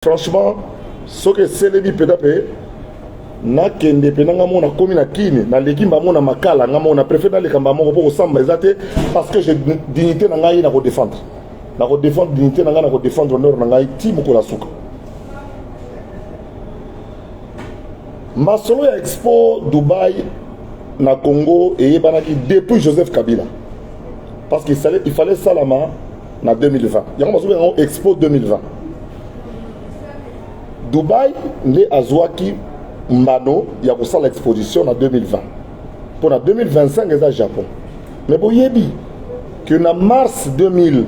Franchement, ce que c'est le peut-être na kende penanga mona komi na kini na lekimba mona makala ngamo na préféré na lekamba moko pour samba ezate parce que j'ai dignité na ngai na ko défendre. Na ko défendre dignité na ngai na ko défendre honneur na ngai ti mokola suka. Masolo ya Expo Dubaï na Congo et yebanaki depuis Joseph Kabila. Parce qu'il fallait Salama na 2020. Yango masolo ya Expo 2020. Dubaï les azwaki mbano ya kosala l'exposition en 2020. Pour 2025 les au Japon. Mais bon yebi que na mars 2020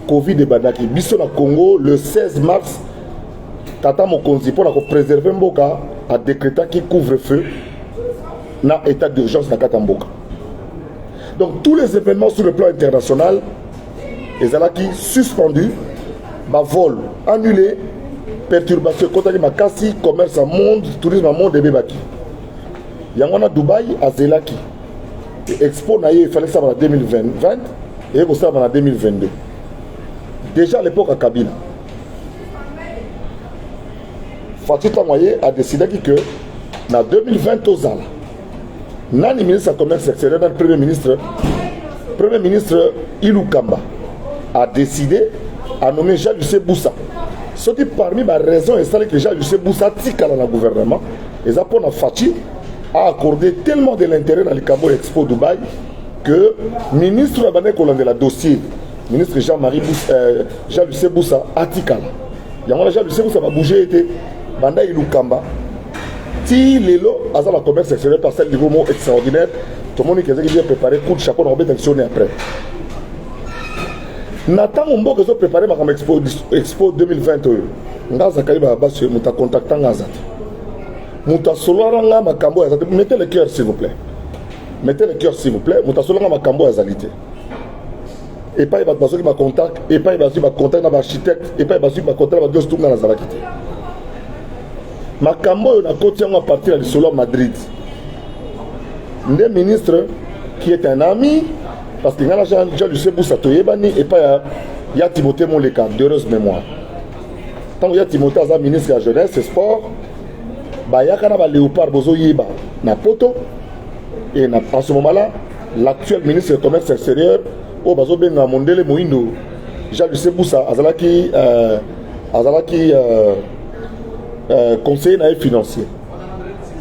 Covid de bandaki biso na Congo le 16 mars Tata Mokonzi pour préserver mboka a décrété qui couvre-feu na état d'urgence na Katamboka. Donc tous les événements sur le plan international les alaki suspendus. Ma vol annulé, perturbation, contacté ma cassi, commerce à monde, tourisme à monde et bébaki. Yangona Dubaï à Zelaki. Expo naïe, il fallait ça en 2020 et il ça en 2022. Déjà à l'époque à Kabila. Fatih Tamoye a décidé que en 2020 aux Zala, Nani ministre du commerce extérieur, le premier ministre Ilou Kamba a décidé a nommé Jean-Lucien Boussa. Ce qui parmi les raisons est que Jean-Lucien Boussa tika dans le gouvernement et ça pour Fatih a accordé tellement de l'intérêt dans le Cabo Expo Dubaï que le ministre de la dossier, ministre Jean-Lucien Boussa a tika. Jean-Lucien Boussa va bouger était Banda Ilukamba. Si l'élo a le commerce extérieur par celle du mot extraordinaire, tout le monde qui a préparé coup de chapeau on va actionner après. Nathan Ombo qui a préparé ma Expo 2020. Ngaza Kaliba Abbas, je t'ai contacté Ngazat. Mouta Solaranga Makambo Azat. Mettez le cœur s'il vous plaît. Mettez le cœur s'il vous plaît. Mouta Solaranga Makambo Azalité. Et pas il va passer ma contact. Et pas il va passer ma contact dans l'architecte. Et pas il va passer ma contact dans deux tours dans la Zalakité. Makambo on a continué à partir de Solar Madrid. Un ministre qui est un ami. Parce que Jean-Lucien Boussa Toyebani et pas il y a Timothée Moleka, d'heureuse mémoire. Tant qu'il y a Timothée Aza, ministre de la jeunesse et sport, il y a Léopard Bozo Yeba na poto et en ce moment-là, l'actuel ministre du commerce extérieur, au Bazo Benga Mondele Moindo, Jean-Lucien Boussa Azalaki conseiller financier.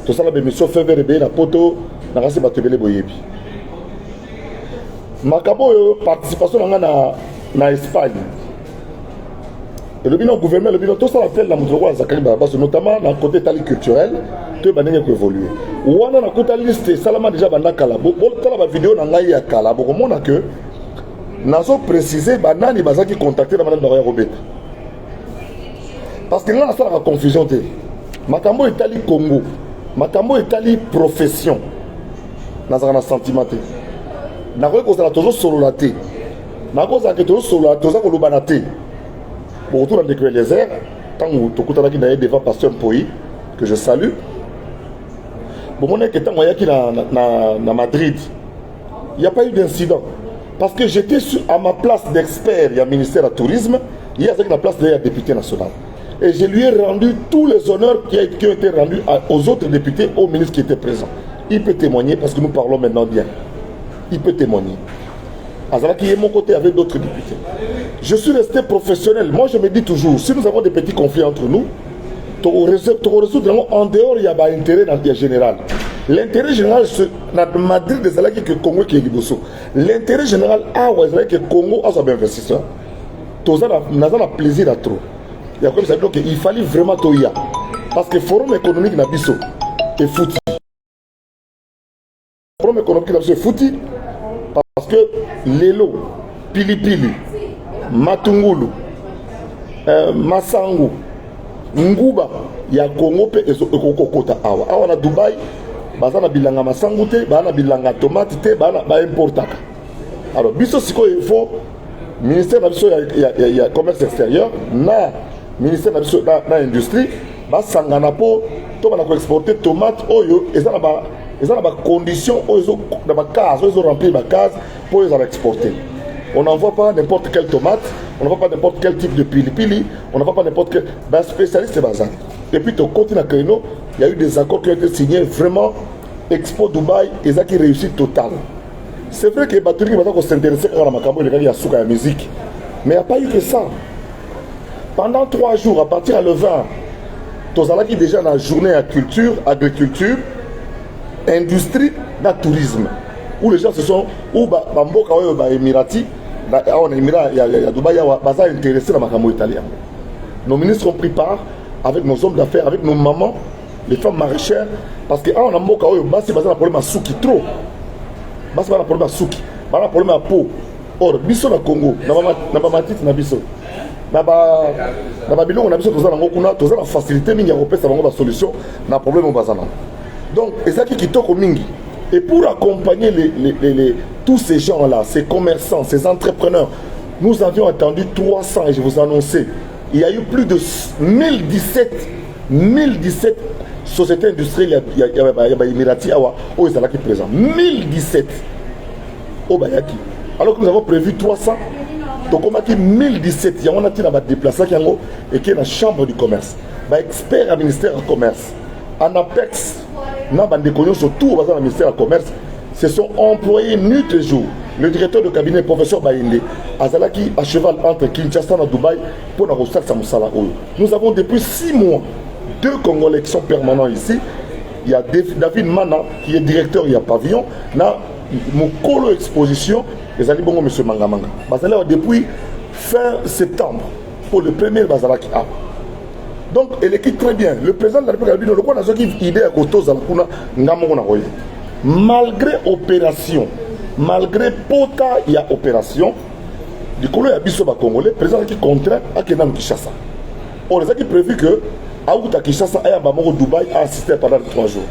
Tout ça, la mission fait vers na poto, na rase batebele boyebi. Makabo participation en Espagne. Et le bilan gouvernement, tout ça appelle la Moudroua Zakari Babas, notamment dans le côté tali culturel, tout est bien évolué. Ou on a un côté liste, Salama déjà dans la Kalabo, bon, la vidéo dans la Kalabo, comme on a que, nous précisé, Banani Bazaki contacté la madame de Robert. Parce que là, ça a confusion. Makambo est allé Congo, Makambo est allé profession, dans un sentiment. Na ko kozala tozo solo la te na ko za ke tozo solo la toza ko lobana te pour retour dans le désert tant to kutana ki na devant pasteur Poi que je salue bon mon que tant yaki na Madrid il n'y a pas eu d'incident parce que j'étais à ma place d'expert il y a ministère du tourisme il y a la place de la député national et je lui ai rendu tous les honneurs qui ont été rendus aux autres députés aux ministres qui étaient présents. Il peut témoigner parce que nous parlons maintenant bien. Il peut témoigner. Azala qui est mon côté avec d'autres députés. Je suis resté professionnel. Moi, je me dis toujours, si nous avons des petits conflits entre nous, tu résoudre en dehors, il y a un intérêt général. L'intérêt général, c'est dans Madrid des Alaki que Congo qui est Liboso. L'intérêt général, que Congo a son investisseur. Nous avons plaisir à trop. Il y a comme ça, donc il fallait vraiment Toya. Parce que le forum économique n'a biso est foutu. Le forum économique n'a biso est foutu. Parce que Lelo, Pilipili, Matungulu, Masangu, Nguba, il y a Congo et Kota Awa. Awa na Dubaï, bazana bilanga masangu te, bazana bilanga tomate te, bazana importaka. Alors, biso siko il faut ministère il y a commerce extérieur, na ministère na industrie, basangana po to bana ko exporter tomate oyo ezana ba ils ont des conditions, ils ont rempli ma case pour les exporter. On n'envoie pas n'importe quelle tomate, on n'envoie pas n'importe quel type de pili-pili, on n'envoie pas n'importe quel... Ben, spécialiste, c'est bazar. Et puis, au continent Kaino, il y a eu des accords qui ont été signés vraiment. Expo Dubaï, et ça qui réussit total. C'est vrai que les batteries vont s'intéresser à la macambo et la musique. Mais il n'y a pas eu que ça. Pendant 3 jours, à partir de le 20, Tozala qui déjà dans la journée à culture, agriculture, industrie, dans tourisme. Où les gens se sont, où Bamboka ou Emirati, en Émirat, il y a Dubaï, ils sont intéressés à la macambo italien. Nos ministres ont pris part avec nos hommes d'affaires, avec nos mamans, les femmes maraîchères, parce que on a mboka oyo basi baza na problème à souki trop. Basi ba na problème à souki, ba na problème à peau. Or biso na Congo, na ba matiti na biso. Na ba biloko na biso toza na ngokuna, toza na facilité mingi ya kopesa bango ba solution na problème bazana. Donc ezaki kitoko mingi. Et pour accompagner tous ces gens-là, ces commerçants, ces entrepreneurs, nous avions attendu 300 et je vous annonçais, il y a eu plus de 1017 sociétés industrielles, il y a Emirati Awa, où ils sont présents. 1017 au Bayaki. Alors que nous avons prévu 300, donc on a dit 1017, il y a un déplacement et qui est la chambre du commerce. Expert à ministère du commerce, en APEX, surtout au ministère du commerce, se sont employés nuit et jour. Le directeur de cabinet, professeur Baïndé, Azalaki à cheval entre Kinshasa et Dubaï pour la recette Samoussala. Nous avons depuis 6 mois 2 Congolais qui sont permanents ici. Il y a David Mana qui est directeur, il y a Pavillon. Là, mon colo exposition, les alliés bon, M. Mangamanga. Bazala depuis fin septembre pour le premier Bazalaki A. Donc, elle équipe très bien. Le président de la République, le quoi n'a qui idée à Koto Zalakuna Ngamona Roye. Malgré opération, malgré pota, il y a opération. Du coup, il y a Bissoba Congolais, président qui contraint à Kenan Kishasa. On les a qui prévu que Aouta Kishasa et Abamoro Dubaï a assisté pendant 3 jours.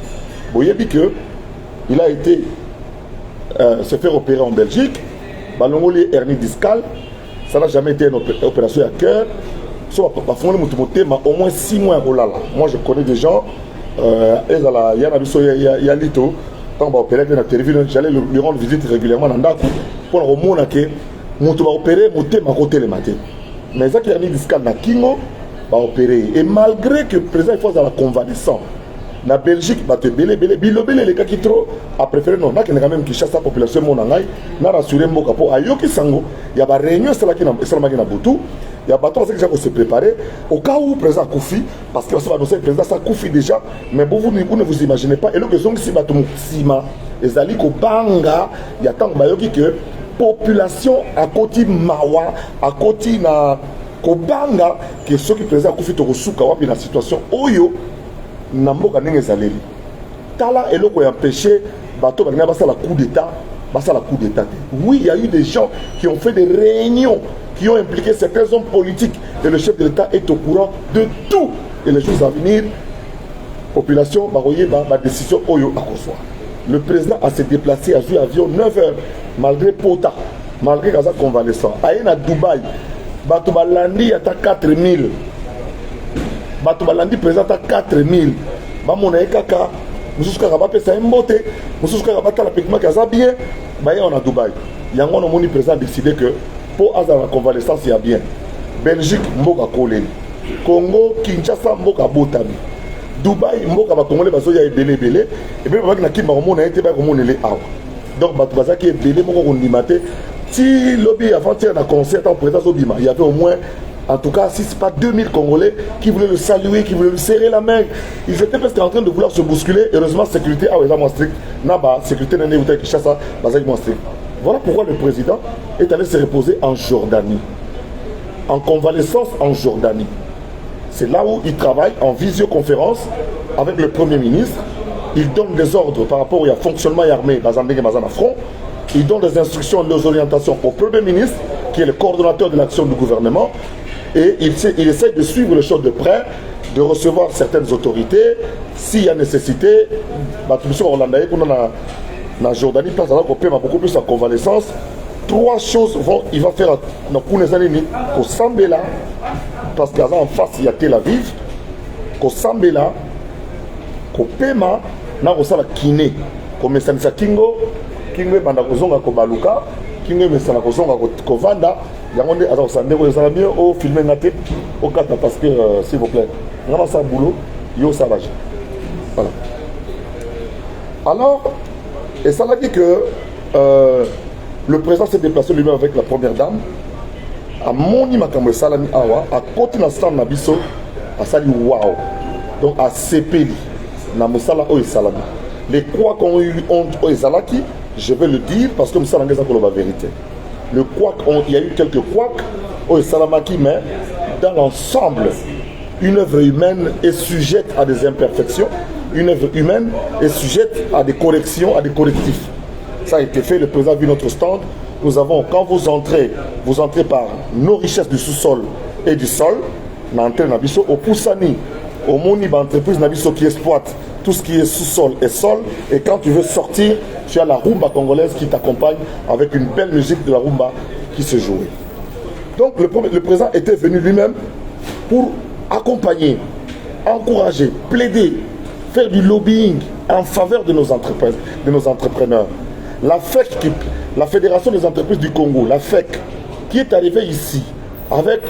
Vous voyez que il a été se faire opérer en Belgique. Balongoli hernie discale, ça n'a jamais été une opération à cœur. Au moins 6 mois à Olala. Moi je connais des gens, il y a Lito. Quand on va opérer dans la télévision, j'allais lui rendre visite régulièrement dans Ndaku pour le moment que on va opérer, on va côté le matin. Mais ça qui a mis discale na Kingo va opérer. Et malgré que le président est dans la convalescence, la Belgique va te belé, les cas qui trop a préféré non, là qui n'a quand même qui chasse la population monangai, n'a rassuré mon capot à Yoki Sango, il y a des réunions, c'est là qui n'a pas boutou. Il y a pas tant que j'ai se préparer au cas où le président Koufi, parce que ça va annoncer le président ça Koufi déjà, mais vous ne vous imaginez pas. Et le question si bateau Sima, les alliés au Banga, il y a tant que population à côté Mawa, à côté na Kobanga, que ceux qui président Koufi to Suka wapi la situation Oyo, Namboka Nengezaleli. Tala et l'autre a empêché bateau Banga basa la coup d'état, basa la coup d'état. Oui, il y a eu des gens qui ont fait des réunions qui ont impliqué certains hommes politiques et le chef de l'État est au courant de tout. Et les jours à venir, population, ma décision Oyo à recevoir. Le président a se déplacé à jouer avion 9 heures, malgré Pota, malgré Gaza convalescent. Aïe à Dubaï, Batubalandi à 4000. Batubalandi présente à 4000. Bamona Kaka, Moussouska Rabapé, c'est un beauté. Moussouska Rabata la Pekma Kaza bien. Baye on a Dubaï. Yangon a mon président décidé que pour avoir la convalescence, il y a bien. Belgique, Mboka Koleni. Congo, Kinshasa, Mboka Botami. Dubaï, Mboka Congolais, parce qu'il y a belé. Et puis, il y a qui m'a remonté, il y a remonté. Donc, Batoubaza qui est belé, Mboka Kondimate. Si lobby avant-hier d'un concert en présence au Bima, il y avait au moins, en tout cas, si ce n'est pas 2000 Congolais qui voulaient le saluer, qui voulaient lui serrer la main. Ils étaient presque en train de vouloir se bousculer. Heureusement, sécurité, ah oui, ça m'a strict. Naba, sécurité, n'est pas Kinshasa, Bazak m'a strict. Voilà pourquoi le président est allé se reposer en Jordanie, en convalescence en Jordanie. C'est là où il travaille en visioconférence avec le Premier ministre. Il donne des ordres par rapport au fonctionnement armé dans un front. Il donne des instructions, des orientations au Premier ministre, qui est le coordonnateur de l'action du gouvernement. Et il essaie de suivre les choses de près, de recevoir certaines autorités. S'il y a nécessité, la Jordanie, place à beaucoup plus en convalescence. 3 choses il va faire dans les années au Sambela, parce qu'en face il y a Tel Aviv, au Sambela, au Pema, na au Sala Kiné, au Messanisa Kingo, Kingo Bandakozonga Kobaluka, kingo mesala kozonga kovanda yango nde aza kosande ko ezala mieux au filmer ngate au kata parce que s'il vous plaît ngama sa boulot yo ça va. Voilà. Alors et ça l'a dit que le président s'est déplacé lui-même avec la première dame à moni makambo salami awa à côté na stand na biso à sali wow donc à sepeli na musala o salami les croix qu'on eu honte o ezalaki je vais le dire parce que musala ngeza ko la vérité le couac il y a eu quelques couacs o salamaki mais dans l'ensemble une œuvre humaine est sujette à des imperfections, une œuvre humaine est sujette à des corrections, à des correctifs. Ça a été fait, le président a vu notre stand. Nous avons, quand vous entrez par nos richesses du sous-sol et du sol, l'entrée Nabiso, au Poussani, au Moni, entreprise Nabiso qui exploite tout ce qui est sous-sol et sol. Et quand tu veux sortir, tu as la rumba congolaise qui t'accompagne avec une belle musique de la rumba qui se jouait. Donc le président était venu lui-même pour accompagner, encourager, plaider, faire du lobbying en faveur de nos entreprises, de nos entrepreneurs. La FEC, la Fédération des entreprises du Congo, la FEC, qui est arrivée ici avec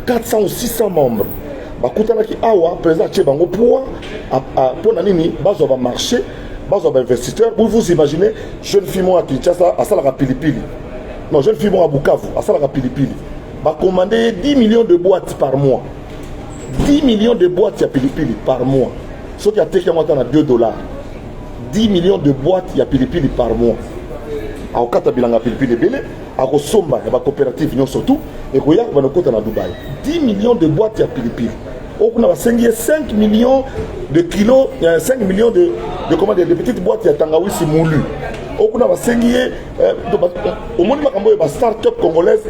400 ou 600 membres. Bakutanaki awa président Tchebango pour nanini bazo va marché, bazo va investisseur. Vous imaginez jeune fille à Kinshasa à Salara Pilipili. Non, jeune fille à Bukavu à Salara Pilipili. Va commander 10 millions de boîtes par mois. 10 millions de boîtes à Pilipili par mois. Ce qui a été à 2 $. 10 millions de boîtes à Pilipili par mois. À Okata Bilanga Pilipili Bele, à Rosomba, à la coopérative surtout, et Roya va nous coûter à Dubaï. 10 millions de boîtes à Pilipili. On a 5 millions de kilos, 5 millions de petites boîtes à Tangawi si moulu. On a 5 au monde de start-up congolaise,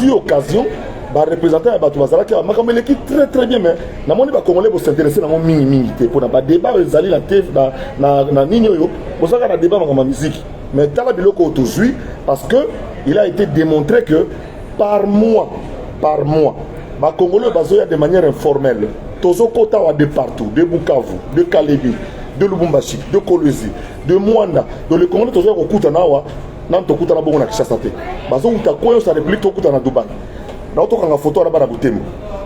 eu occasion. Représenter à Batouazala qui a très très bien, mais na moni ba congolais pour s'intéresser dans mon mini pour na débat les alliés la TV na nino yo pour ça na débat ma musique mais tala biloko autojui parce que il a été démontré que par mois ba congolais bazoya de manière informelle tozo kota wa de partout de Bukavu de Kalebi de Lubumbashi de Kolwezi de Mwanda dans le Congolais tozo ko kuta nawa nan to kuta na bongo na Kinshasa te bazo uta koyo sa république to kuta na Dubaï. Na otokanga photo na bana Butembo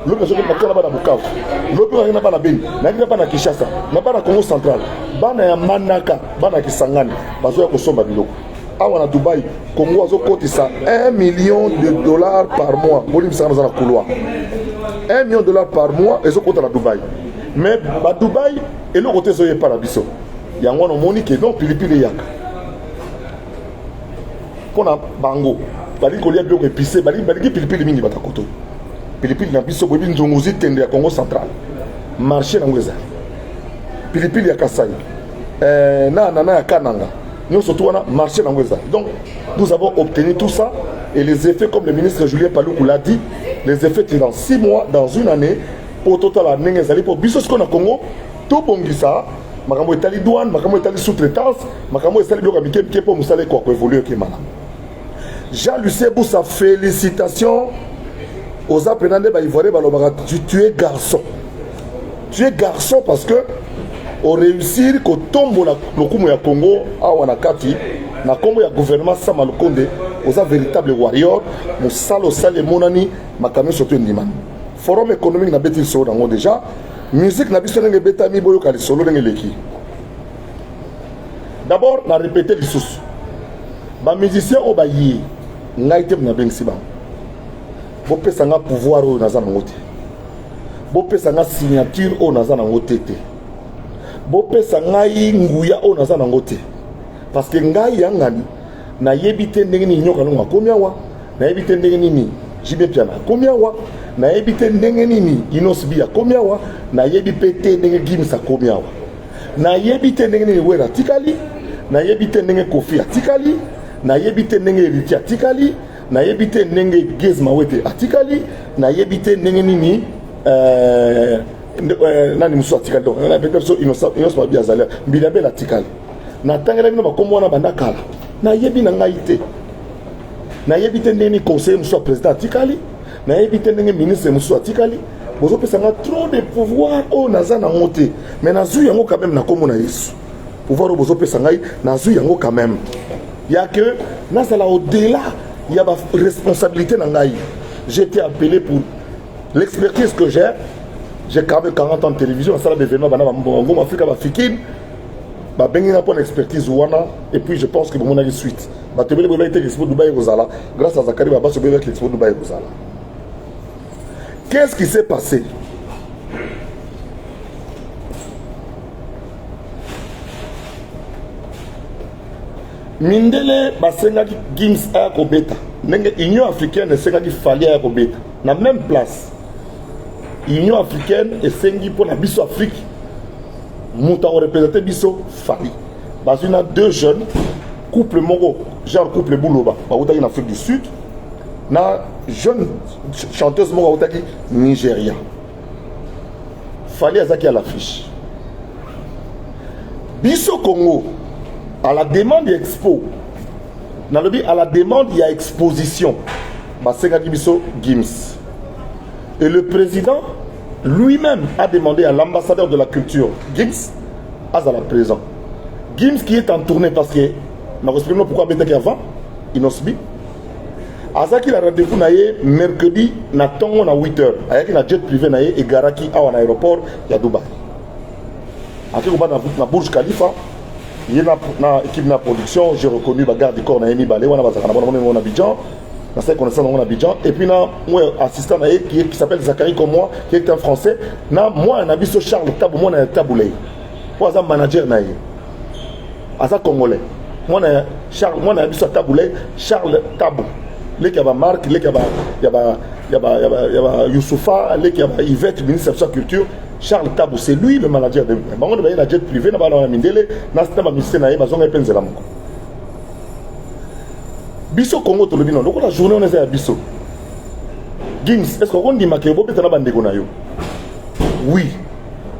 lobi soki na bana Bukavu lobi na bana Beni na bana Kinshasa na bana Congo central bana ya Manaka bana Kisangani bazoya kosomba biloko awa na Dubaï Congo azokotisa $1 million par mois boli misana za na couloir $1 million par mois ezokota na Dubaï mais ba Dubaï eloko te zoye para biso yango no moni ke donc pilipili yaka pona bango bali kolia biloko épicé bali pilipili mingi batakoto pilipili na biso bobi nzongozi tende ya Congo central marché na ngweza pilipili ya Kasai na ya Kananga nous surtout wana marché na ngweza. Donc nous avons obtenu tout ça et les effets comme le ministre Julien Paluku l'a dit, les effets dans 6 mois, dans une année pour total à nengezali pour biso ce qu'on a Congo tout bongisa makambo etali douane makambo etali sous-traitance makambo etali biloko mike pour musale kwa évoluer ke mala. Jean-Lucien Boussa, félicitations aux apprenants de Baïvoiré, tu es garçon. Tu es garçon parce que au réussir que tombe le Kumu ya Congo, à Wanakati, na Congo ya gouvernement Sama Lukonde, aux véritable warrior, Moussalo Sale Monani, Makame surtout Ndiman. Forum économique na bêtis solo dans déjà, musique na biso nenge betami boyo kali solo nenge leki. D'abord, na répéter les sources. Ba musicien au bayi. Ngaïté na bensi ba bo pesa nga pouvoir o naza na ngote bo pesa nga signature o naza na ngote te bo pesa ngai nguya o naza na ngote parce que ngai yangani na yebite ndenge ni nyoka no akomia wa na yebite ndenge ni jibe piana akomia wa na yebite ndenge ni inosbi akomia wa na yebite ndenge gimsa akomia wa na yebite ndenge ni wera tikali na yebite ndenge kofi atikali na yebite ndenge Eritia atikali na yebite ndenge Gezma wete atikali na yebite ndenge nini nani musu atikali donc na peut-être innocent ba biazala mbinabela atikali na tangela bino bakombo na banda kala na yebi na ngaite na yebite ndenge conseiller musu président atikali na yebite ndenge ministre musu atikali bozo pesa nga trop de pouvoir o naza na moté mais nazu yango quand même na kombo na Yesu pouvoir o bozo pesa ngai nazu yango quand même Il y a que, au-delà, il y a ma responsabilité dans l'Aïe. J'ai été appelé pour l'expertise que j'ai quand même 40 ans de télévision, ça l'événement, en Afrique, une expertise et puis je pense que mon avis suite. Grâce à Zakari, qu'est-ce qui s'est passé? Mindele basengaki Gims à Kobeta. L'Union africaine est sengaki Fali à Kobeta. Na même place. L'Union africaine est sengi pour la biso Afrique. Mouta représenté biso Fali. Parce qu'il y a deux jeunes couple Moro, genre couple Bouloba, en Afrique du Sud. Na jeune chanteuse Moro Nigeria. Fali Azaki à l'affiche. Biso Congo. À la demande d'expo, à la demande il y a exposition. Gims. Et le président lui-même a demandé à l'ambassadeur de la culture, Gims, à la présent. Gims qui est en tournée parce que, nous expliquons pourquoi il avant, il n'a subi. Azaki a rendez-vous mercredi, na 8h. Avec un jet privé et Garaki à l'aéroport, il y a Dubaï. Après, on va dans Burj Khalifa. Il y a une équipe de production, j'ai reconnu le garde du corps, on a Abidjan, et puis un assistant qui s'appelle Zachary comme moi, qui est un français, moi un abisso Charles Tabou, moi un Taboulé, moi un manager un congolais, moi un abisso Taboulé, Charles Tabou, les qui a Marc, les qui a Youssoufa, les qui a Yvette, ministre de la Culture. Charles Tabou, c'est lui le manager de on a un jet privé, on a un Mindele, on a un ministère, on a un Penzela. Bisso Congo, tu le dis non, donc la journée on est à Bisso. Gims, est-ce qu'on dit que vous êtes en train de oui.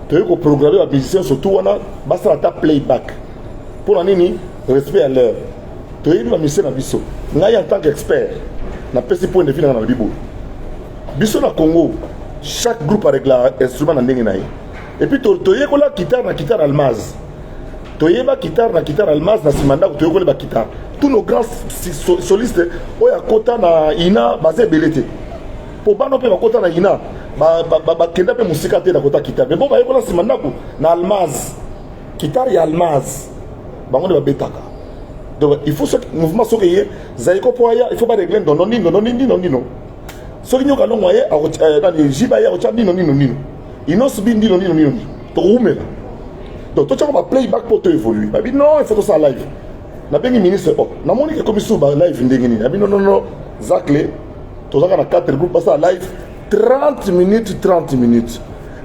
Tu as programmé la musicien, surtout on a un playback. Pour l'année, respect à l'heure. Tu as eu la musicien à Bisso. En tant qu'expert, on a fait point de vue dans le Bibo. Bisso na Congo. Chaque groupe avec l'instrument dans le et puis tu as la guitare almaz. Tu as la guitare almaz dans ce mandat où tu as la guitare. Tous nos grands solistes, il y a Kota na Ina, basé Belete. Pour pas non plus Kota na Ina, Kenda pe musika te na Kota guitare. Mais bon, il y a ce mandat na almaz. Guitare et almaz. On va betaka. Donc il faut ce mouvement ce qu'il y a. Zaïko Poya, il faut pas régler non. Ce qui est dans le Jibaya, ils n'ont subi ni. Donc, tu as un playback pour te évoluer. Non, il faut que ça live. Je suis ministre. Je suis commissaire live. Non. Zakle, tu as 4 groupes ça live. 30 minutes.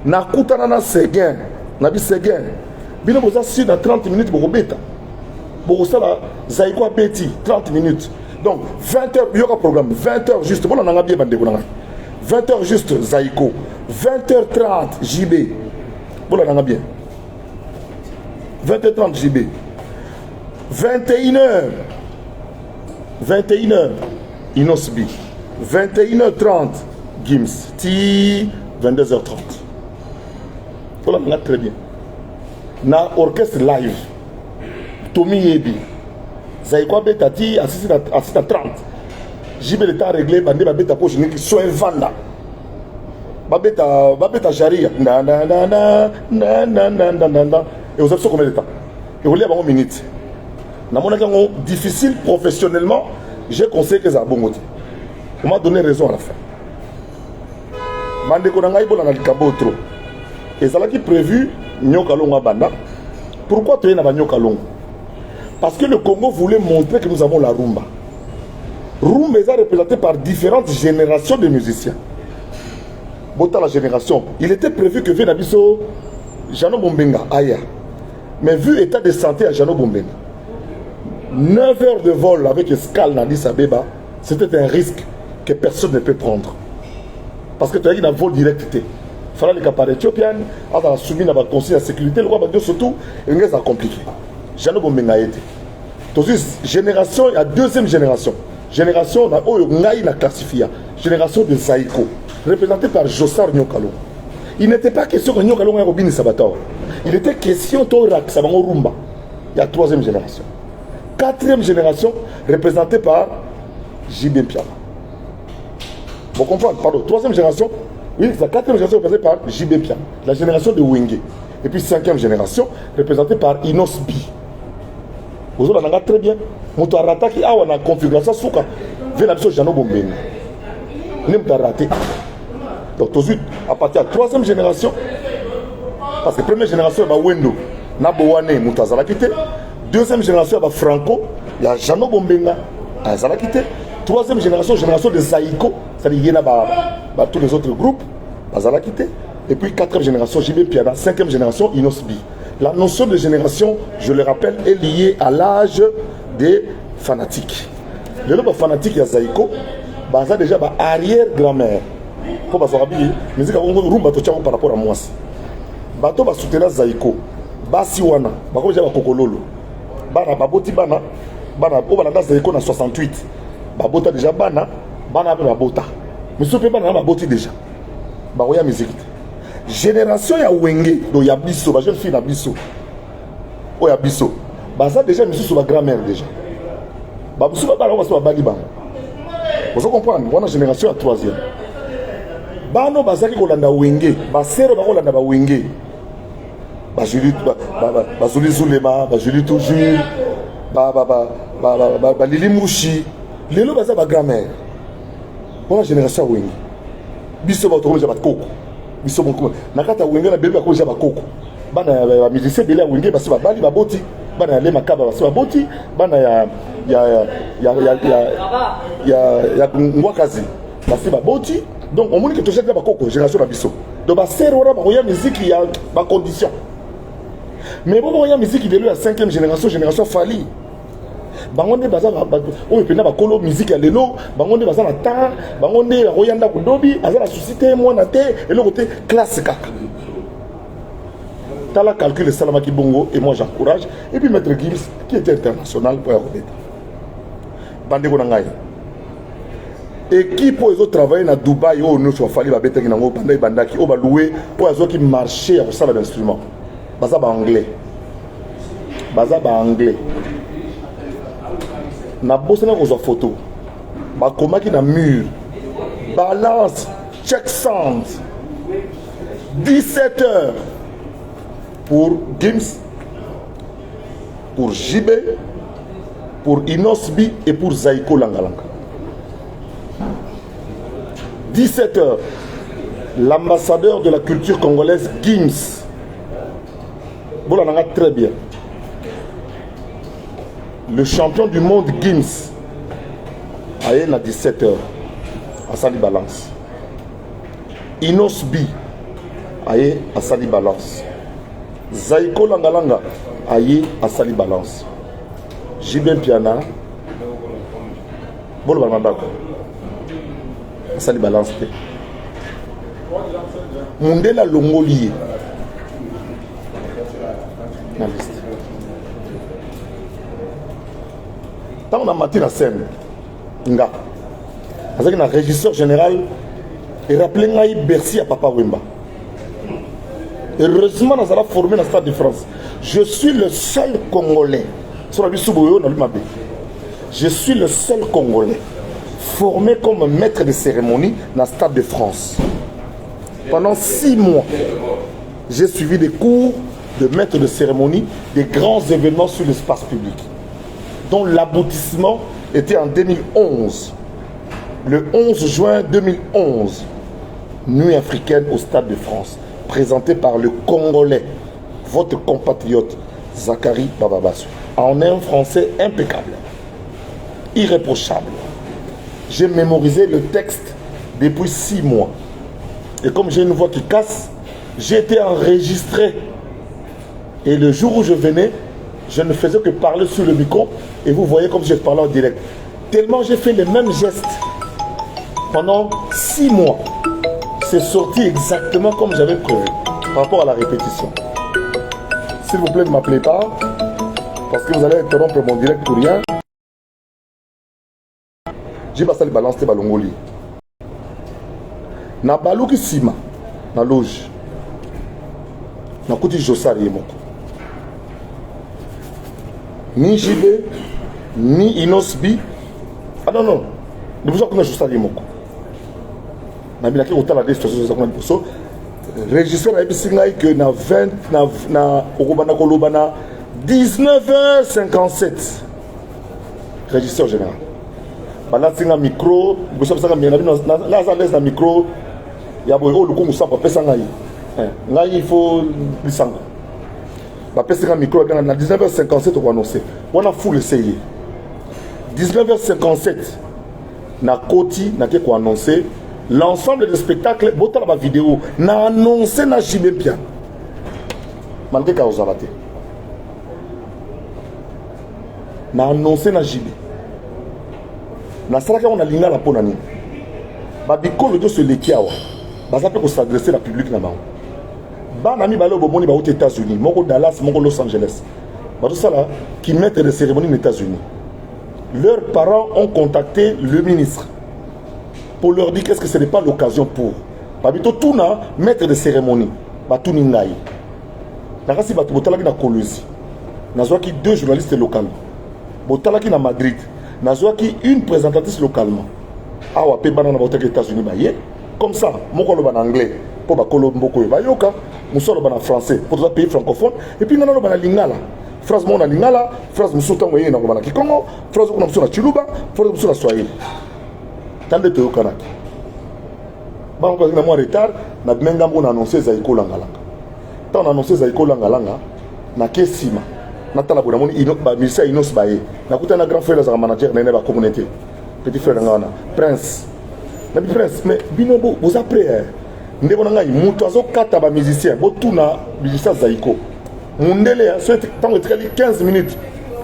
Na kutana na Seguin. Na bi Seguin. Bino boza sur dans 30 minutes pour beta. Pour ça là, Zaïko Petit 30 minutes. Donc 20h, il y aura un programme. 20h juste. Bon, on a bien 20h juste Zaïko. 20h30 JB. Bon, on a bien. 20h30 JB. 21h Inosbi. 21h30 Gims. Ti 22h30. Voilà, on a très bien. Na orchestre live. Tommy Yebi. Zaïko Betati assiste à 30. JB le temps réglé, bandé babeta poche qui soit vanda. Babeta Jaria. Et vous avez combien de temps? Et vous l'avez en minute. Dans mon cas, difficile professionnellement, j'ai conseillé que ça a bon côté. On m'a donné raison à la fin. Mandeko nangai bon na likabo trop. Et ça là qui prévu nyokalonga banda. Pourquoi tu es na nyokalonga? Parce que le Congo voulait montrer que nous avons la rumba. Rumba est représentée par différentes générations de musiciens. Bota la génération. Il était prévu que vienne Abisso Jano Bombenga, Aya. Mais vu l'état de santé à Jano Bombenga, 9 heures de vol avec escale dans Addis Abeba, c'était un risque que personne ne peut prendre. Parce que tu as eu un vol direct. Il fallait les capables éthiopiens, à la soumise à la conseil de sécurité, le roi surtout, et c'est compliqué. Jano Bombenga a été. Donc, génération, il y a deuxième génération. Génération, on a classifié. Génération de Zaïko, représentée par Jossar Nyokalo. Il n'était pas question que Nyokalo ait Robin Sabator. Il était question de Rumba. Il y a troisième génération. quatrième génération représentée par JB Piana. Vous comprenez? Pardon, troisième génération, oui, la quatrième génération représentée par JB Piana, la génération de Wenge. Et puis cinquième génération représentée par Inos B. Vous avez très bien. Moutarata qui a une configuration souka. Vient la Jano Bombeni. N'est pas raté. Donc, tout de suite, à partir de la troisième génération, parce que la première génération, il y a Wendo, Nabowane, Moutazalakite. Deuxième génération, il y a Franco, il y a Jano Bombenga, Azalakite. Troisième génération, génération de Zaïko, c'est-à-dire qu'il y a tous les autres groupes, Azalakite. Et puis quatrième génération, JB Piana. Cinquième génération, Inosbi. La notion de génération, je le rappelle, est liée à l'âge des fanatiques. Les fanatiques, il y a Zaïko, il y a déjà arrière-grand-mère. Pour que vous sachiez, mais c'est que par rapport à moi. Bato ba soutenir Zaïko, basi wana, ba ko déjà ba kokololo. Bana baboti bana o balanda Zaïko na 68. Babota déjà bana ba bota. Mais ce bana ba boti déjà. Ba oya musique. Génération ya Wenge, do ya biso, ba jeune fille na biso. O ya biso. Ba ça déjà monsieur sur la grand-mère déjà. Ba biso ba bana ba bali ba. Vous comprenez? On a génération à troisième. Bano bazaki kolanda Wenge, ba sero ba kolanda ba Wenge. Ba Julie ba Zuli Zulema, ba Julie toujours, ba Lili Mouchi. Lelo baza ba grand-mère. On a génération Wenge. Biso ba to ba koko. Biso bon nakata Wenge na bébé ko ba koko. Bana ba musicien belé Wenge ba se ba bali ba boti. Bana le makaba ba se ba boti. Bana ya ngwakazi. Ba se ba boti. Donc, on dit que tout ça est la génération d'Abisso. Donc, c'est la musique qui a des conditions. Mais bon, il y a musique qui est la cinquième génération, génération Fali. Bangonde baza o pena ba kolo musique ya lelo, bangonde baza na ta, bangonde la royanda kudobi, azala suscité moi na te et le côté classe kaka. Tala calcul Salamaki Bongo et moi j'encourage et puis maître Gims qui était international pour Robert. Bande ko ngai. Équipe pour les autres travailler à Dubaï ou nous sommes fallu babete qui n'ont pas bandaki ou baloué pour les autres qui marchaient pour ça l'instrument. Baza ba anglais. Baza ba anglais. Na bosse na aux photos. Ba koma qui na mur. Balance check sound. 17 heures pour Gims, pour JB, pour Inosbi et pour Zaïko Langalanga. 17 heures, l'ambassadeur de la culture congolaise Gims. Vous l'avez très bien. Le champion du monde Gims. Aïe, à 17 heures. À Sali Balance. Inosbi. Aïe, à Sali Balance. Zaïko Langalanga. Aïe, à Sali Balance. Jibin Piana. Vous l'avez d'accord. Ça balance. Mundela Longoli. Tant on a maté la scène, nga. Avec un régisseur général, et rappelé Ngaï Bercy à Papa Wemba. Heureusement, nous avons formé dans le Stade de France. Je suis le seul Congolais. Sur la je suis le seul Congolais formé comme maître de cérémonie dans le Stade de France. Pendant 6 mois, j'ai suivi des cours de maître de cérémonie des grands événements sur l'espace public, dont l'aboutissement était en 2011. Le 11 juin 2011, Nuit africaine au Stade de France, présentée par le Congolais, votre compatriote Zachary Bababassou, en un français impeccable, irréprochable. J'ai mémorisé le texte depuis 6 mois. Et comme j'ai une voix qui casse, j'ai été enregistré. Et le jour où je venais, je ne faisais que parler sur le micro. Et vous voyez comme je parlais en direct. Tellement j'ai fait les mêmes gestes pendant 6 mois. C'est sorti exactement comme j'avais prévu par rapport à la répétition. S'il vous plaît, ne m'appelez pas. Parce que vous allez interrompre mon direct pour rien. J'ai passé le balance de Balongoli. Na baluki sima, na loge. Na kuti Josari moko. Ni JB, ni Inosbi. Ah non, non. Nous vous avons juste à dire moko. Na bila ki otala des situations za kuna so régisseur a bisinga que na 20 na okobana kolobana 19h57. Régisseur général. Bala tinga micro, vous savez ça bien là ça laisse na micro ya boy o luko musa pesa ngai. Ngai il faut bisanga. Ba pesa micro na 19h57 on va annoncer. On a full essayé. 19h57 na koti na ko annoncer l'ensemble des spectacles bota la vidéo na annoncé na JB Pian. Malgré ka ozabate. Na annoncé na JB. Na sala on a lingala pona nini. Ba bikolo de se lekiawa. Ba ça peut s'adresser à la public na ba. Ba nami ba lo bomoni ba aux États-Unis, moko Dallas, moko Los Angeles. Ba tout ça là qui maître de cérémonie aux États-Unis. Leurs parents ont contacté le ministre pour leur dire qu'est-ce que ce n'est pas l'occasion pour. Babito Tuna, maître de cérémonie, Batuni Ngai. Nakasi Batu Botalaki na Colosie. Nazwaki 2 journalistes localement. Botalaki na Madrid. Nazwaki une présentatrice localement. Awa pe banana botaki États-Unis baye. Comme ça, moko lo ban anglais pour ba kolombo bayoka, musolo ban français pour les pays francophones et puis nana lo ban lingala. Phrase mona lingala, phrase musuta moye na ko ban Kikongo, phrase ko na musona Chiluba, phrase musona Swahili. Tande te yokanaki. Ba ko na mo retard na benga mo na annoncer Zaiko Langalanga. Tant on annoncé Zaiko Langalanga na kesima. Na tala bona moni ino ba ministère Inos Baye. Na kuta na grand frère za manager na ba communauté. Petit frère ngana Prince. Na Prince mais binobo vous après ndebo na ngai muto azokata ba musicien botuna musicien Zaiko. Mundele ya soit tant que 15 minutes.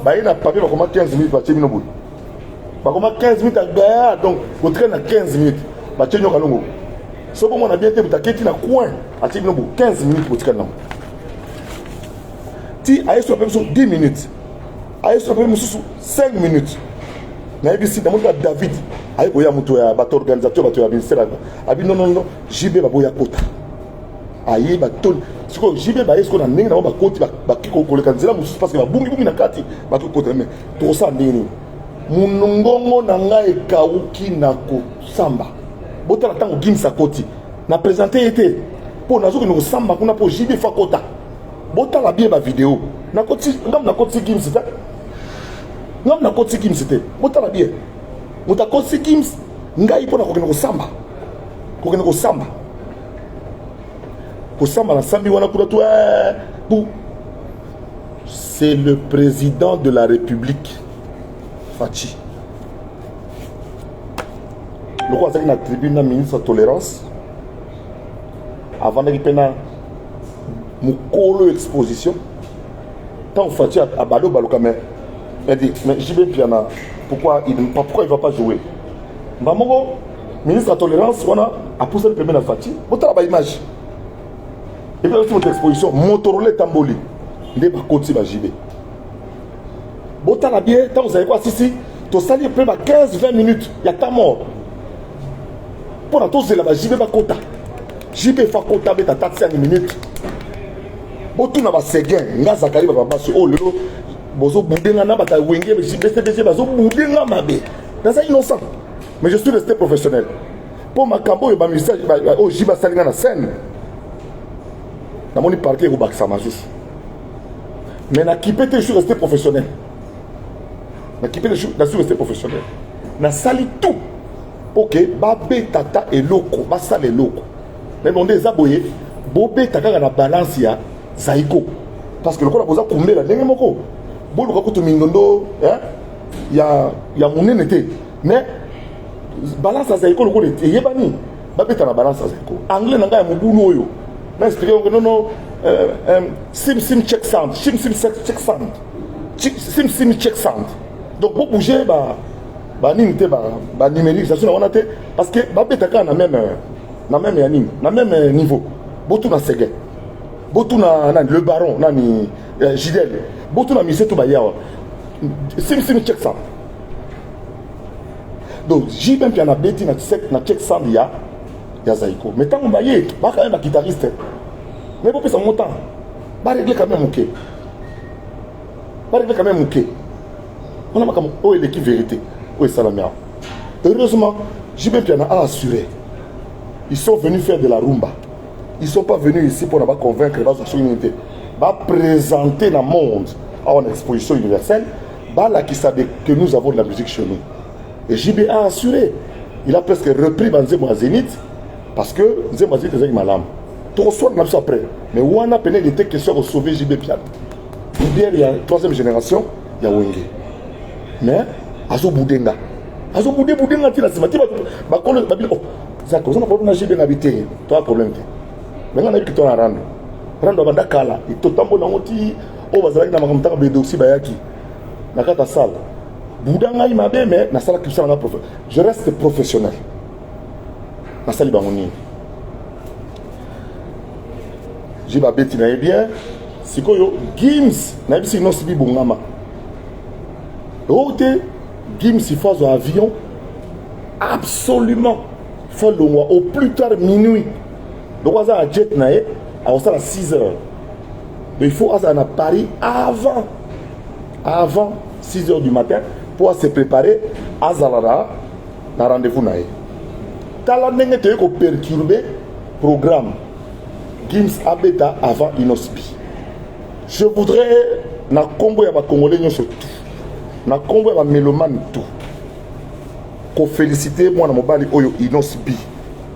Baye na papier ba koma 15 minutes ba binobo. Ba koma 15 minutes à donc vous traîne à 15 minutes. Ba chenyo kalongo. So bon on a bien été butaketi na coin à binobo 15 minutes pour traîner. Ti aye so peu 10 minutes. Aye so peu 5 minutes. Na ebisi na monta David aye boya muto ya bato organisateur bato ya ministère abi non JB ba boya kota aye bato siko JB ba esko na ndenge na ba koti ba kiko koleka nzela mususu parce que ba bungi na kati ba kota mais to sa ndeni munongongo na ngai kauki na ko samba botala tango gimsa koti na présenter été pour nazo ko samba kuna pour JB fa kota botala bien ba vidéo na koti ngam na koti gimsa ngam na koti gimsa te botala bien Mutakosi Kims, ngai pona kokena kosamba. Kokena kosamba. Kosamba na sambi wana kula tu c'est le président de la République Fachi. Le quoi c'est na tribune na ministre de tolérance avant de pena mukolo exposition. Tant Fachi a balo baloka mais dit mais JB Piana pourquoi il ne va pas jouer? Mamogo, ministre de la tolérance, on a poussé le premier à Fati. Vous avez une image. Et puis, votre exposition, Motorola Tamboli. Il n'est pas côté de JB. Vous avez bien, vous avez quoi ici? Tu as sali près de 15-20 minutes. Il y a ta mort. Pour la tous, JB va côté. JB va côté avec ta taxe à 1 minute. Vous avez un séguin. Vous avez un séguin. Oh, le bozo boudenga na bata wenge BCBG bazo boudenga mabe dans ça innocent mais je suis resté professionnel pour ma cambo et ba message oh jiba salinga na scène na moni parquet au baksa mazus mais na kipete je suis resté professionnel na kipete je suis resté professionnel na sali tout OK babé tata et loko ba sale loko mais on des aboyé bobé tata na balance ya Zaiko parce que le ko la boza kumbe la ndenge moko bolu ka kutu mingondo ya munene te mais balance à Zaiko le ko le yebani ba beta na balance à Zaiko anglais na nga ya mubulu oyo na expliquer que non sim check sound sim check sound sim check sound donc pour bouger ba nini te ba numérisation on a te parce que ba beta ka na même yani na même niveau botu na sege botu na le baron nani Gidel botu na mise to ba yawa sim check sound donc j'ai même bien beti na check sound ya Zaiko mais tant on ba yé ba quand même un guitariste mais pour ça montant ba régler quand même OK On a marqué où est l'équipe vérité, où est Salamia. Heureusement, JB Piana a assuré. Ils sont venus faire de la rumba. Ils ne sont pas venus ici pour convaincre les unité. Va présenter dans le monde à une exposition universelle. Que nous avons de la musique chez nous. Et JB a assuré. Il a presque repris Banzemo à Zénith parce que Banzemo à Zénith est un malade. Tout reçoit après. Mais où on a peine, il était question de sauver JB Piana. Il y a la troisième génération, il y a Wenge. Mais, Azo Boudenga. Azo Boudenga, tu l'as dit. Zako, on a pas de JB habité. Tu as un problème. Mais on a vu que tu as un rando. Rando Banda Kala. Il te tombe dans le petit. Oh, vas-y, dans ma montagne, Bédoxi Bayaki. Dans la salle. Boudanga, il m'a bien, mais dans la salle, je reste professionnel. Dans la salle, j'ai ma bête, il bien. C'est quoi, Gims, n'a pas si non, c'est bon, maman. Gims, il faut un avion. Absolument. Il faut le mois, au plus tard minuit. Donc, on a un jet, on a 6 heures. Mais il faut aller à Paris avant 6 heures du matin pour se préparer à Zalara, dans rendez-vous. Tala nenge te ko perturber programme Gims Abeta avant Inosbi. Je voudrais na combo ya ba congolais nyonso tout. Na combo ya ba mélomane tout. Ko féliciter moi na mobali oyo Inosbi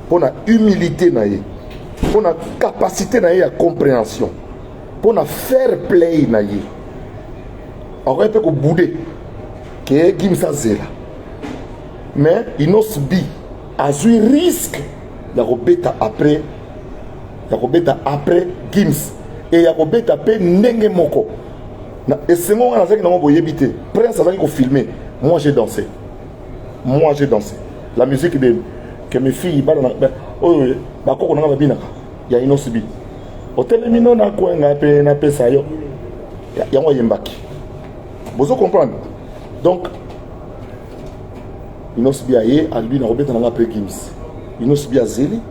pour la humilité na ye, pour la capacité na ye à compréhension, pour la fair play na ye. On peut ko bouder que Gims Azela. Mais Inosbi a eu risque de rebeta après Gims et ya rebeta pe ndenge moko et c'est moi on a dit que éviter Prince a dit qu'on filmer. Moi j'ai dansé la musique de que mes filles ba oh ba ko na ba binaka ya Inosbi hotel mino na ko nga pe na pesa yo ya ngo yembaki vous comprendre. Donc Inosbi aye albi na robeta na après Gims Inosbi azeli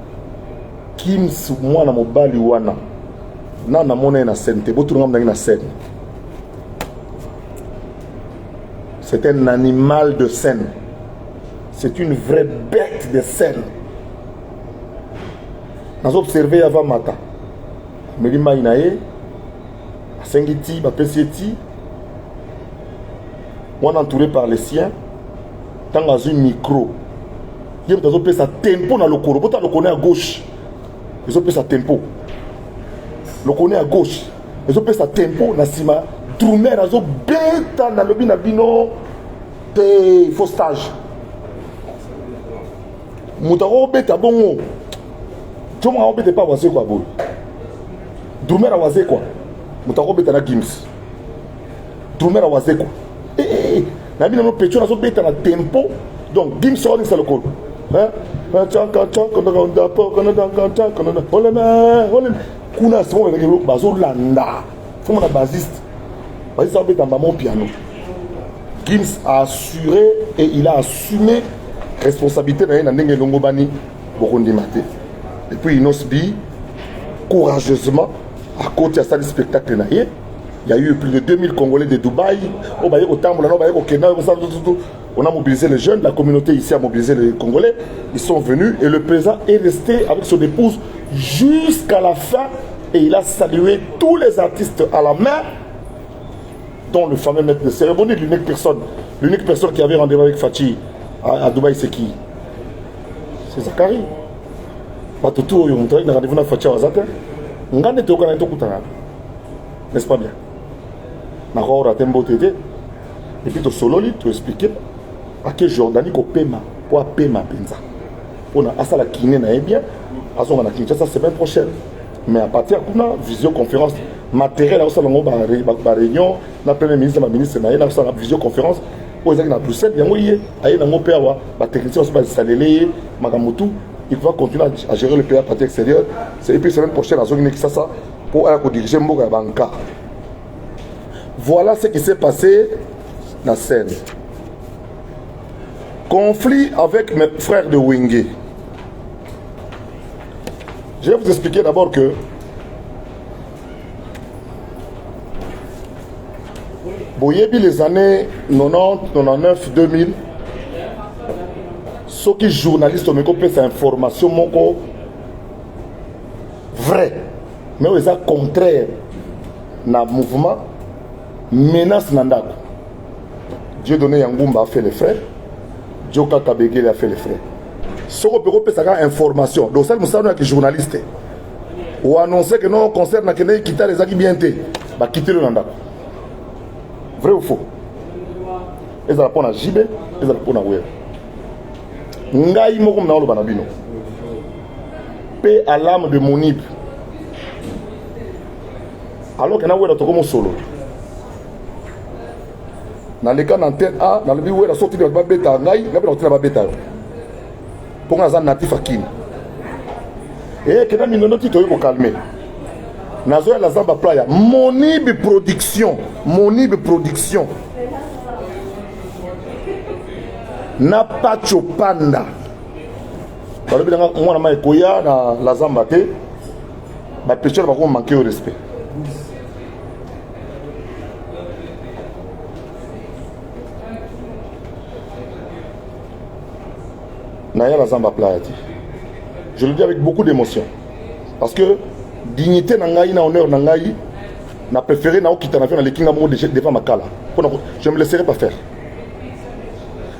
Gims moi na mobali wana na mona na scène te botu ngam na scène. C'est un animal de scène, c'est une vraie bête de scène. Nous observé avant matin Melima inaye Sengiti Bapesieti on entouré par les siens. Tant dans un micro, il y a un tempo dans le corps. Le connaît à gauche, ils ont un tempo. Le connaît à gauche, ils ont un tempo. Nasima, Trumer, ils ont bêta dans le binabino. Il faut stage. Moutaro bêta bon. Tu m'as bêta pas wasé quoi bon. Trumer a wasé quoi. Moutaro bêta na Gims. Trumer a wasé quoi. Na bina no pecho na so beta na tempo donc Gims sort ça le col kuna so avec le bazo landa faut mon bassiste vas-y ça beta mon piano. Gims a assuré et il a assumé responsabilité na ndenge longo bani bokondi maté et puis Inosbi courageusement à côté à ça du spectacle na yé. Il y a eu plus de 2000 Congolais de Dubaï. On a mobilisé les jeunes, la communauté ici a mobilisé les Congolais. Ils sont venus et le président est resté avec son épouse jusqu'à la fin. Et il a salué tous les artistes à la main, dont le fameux maître de cérémonie, l'unique personne qui avait rendez-vous avec Fatih à Dubaï, c'est qui? C'est Zakari. Tout il a rendez-vous avec Fatih à Zaten. N'est-ce pas bien? Nakora raté mbotété et puis to sololi to expliquer à quel Jordanie ko paiement pour paiement penza. On a ça la kiné na bien à son na Kinshasa semaine prochaine. Mais à partir de visioconférence matériel à ça la réunion na premier ministre na ça la visioconférence aux à Bruxelles yango yé aye na ngo pewa ba technicien aussi ba salélé magamutu il va continuer à gérer le pays à partir extérieur. C'est et puis semaine prochaine à zone Kinshasa pour diriger Mboka Banka. Voilà ce qui s'est passé dans la scène. Conflit avec mes frères de Wenge. Je vais vous expliquer d'abord que boyebi les années 90, 99, 2000, ceux qui journalistes ont mis cette information moko vrai, mais ils sont contraire na mouvement menace nandako. Dieu donné Yangumba a fait les frères, Dieu Kakabegele a fait les frères. Ceux qui ont fait cette information, donc ça nous sommes les journalistes. Ou annoncer que non concert n'a qu'à quitter les acquis bien té, bah quitter le nandako. Vrai ou faux? Ils ont répondu à JB, ils ont répondu à Web. Ngai moko na oloba na bino. Paix à l'âme de Monib. Alors que na Web to comme solo. Dans les cas d'antenne A, dans le but où elle a sorti de la bêta, ngai, n'a pas la bêta. Pour un natif à Kin. Et que dans le minute, tu dois calmer. Nazo la Zamba Playa, Monib Production. Monib Production. Na Pacho Panda. Moi, je suis dans la Zamba. Les pêcheurs vont manquer au respect. Naya la Zamba Playa. Je le dis avec beaucoup d'émotion. Parce que dignité nangaï na honneur nangaï n'a préféré na okita na faire les kinga mo devant makala. Je me laisserai pas faire.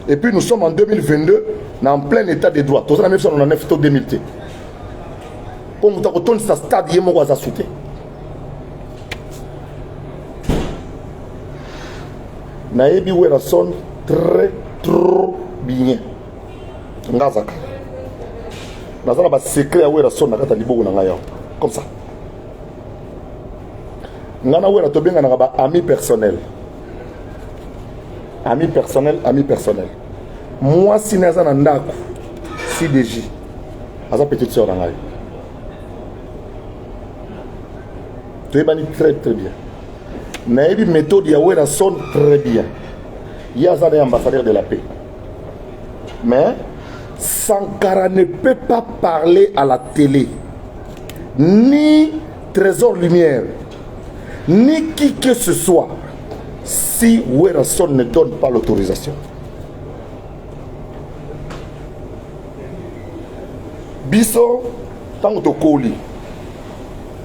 Et puis nous sommes en 2022 en plein état de droit. Tout ça la même chose on en a fait en 2000. Pour nous retourner sa stade yemo wa sauter. Naebi Wera sonne très trop bien. Ngazaka. Nazana ba secret Wera sonne nakata libogo na ngaya. Comme ça. Ngana Wera to benga na ba ami personnel. Ami personnel, ami personnel. Moi si naza na ndako CDJ. Aza petite sœur na ngaya. Tu es bani très très bien. Naebi méthode ya Wera sonne très bien. Il y a un ambassadeur de la paix. Mais Sankara ne peut pas parler à la télé. Ni Trésor Lumière, ni qui que ce soit, si Wera sonne ne donne pas l'autorisation. Biso, tant que tu colis,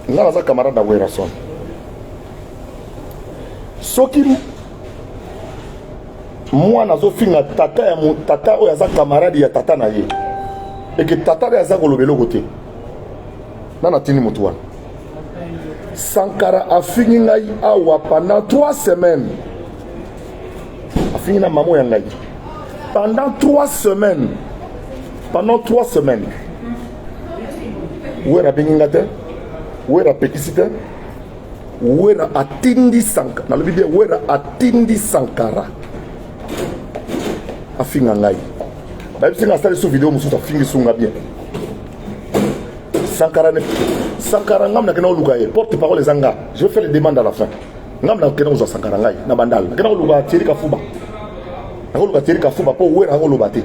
nous avons un camarade à Wera sonne. Ce qui moi nazo finga tata ya mon tata o yaza camarade ya tata na ye et que tata ya za kolobelo côté nana tini mutuwa Sankara a fini ngai awa pendant 3 semaines a fini na maman ya ngai pendant 3 semaines Wera bingingate Wera pekisite Wera atindi Sankara na lobi Wera atindi Sankara a fini ngai ba bisi na sali su vidéo musu ta fingi sunga bien Sankara ngam na kena oluga ye porte parole zanga je fais les demandes à la fin ngam na kena uza Sankara ngai na bandal kena oluga Thierry Kafuba na oluga Thierry Kafuba po Wera oluga te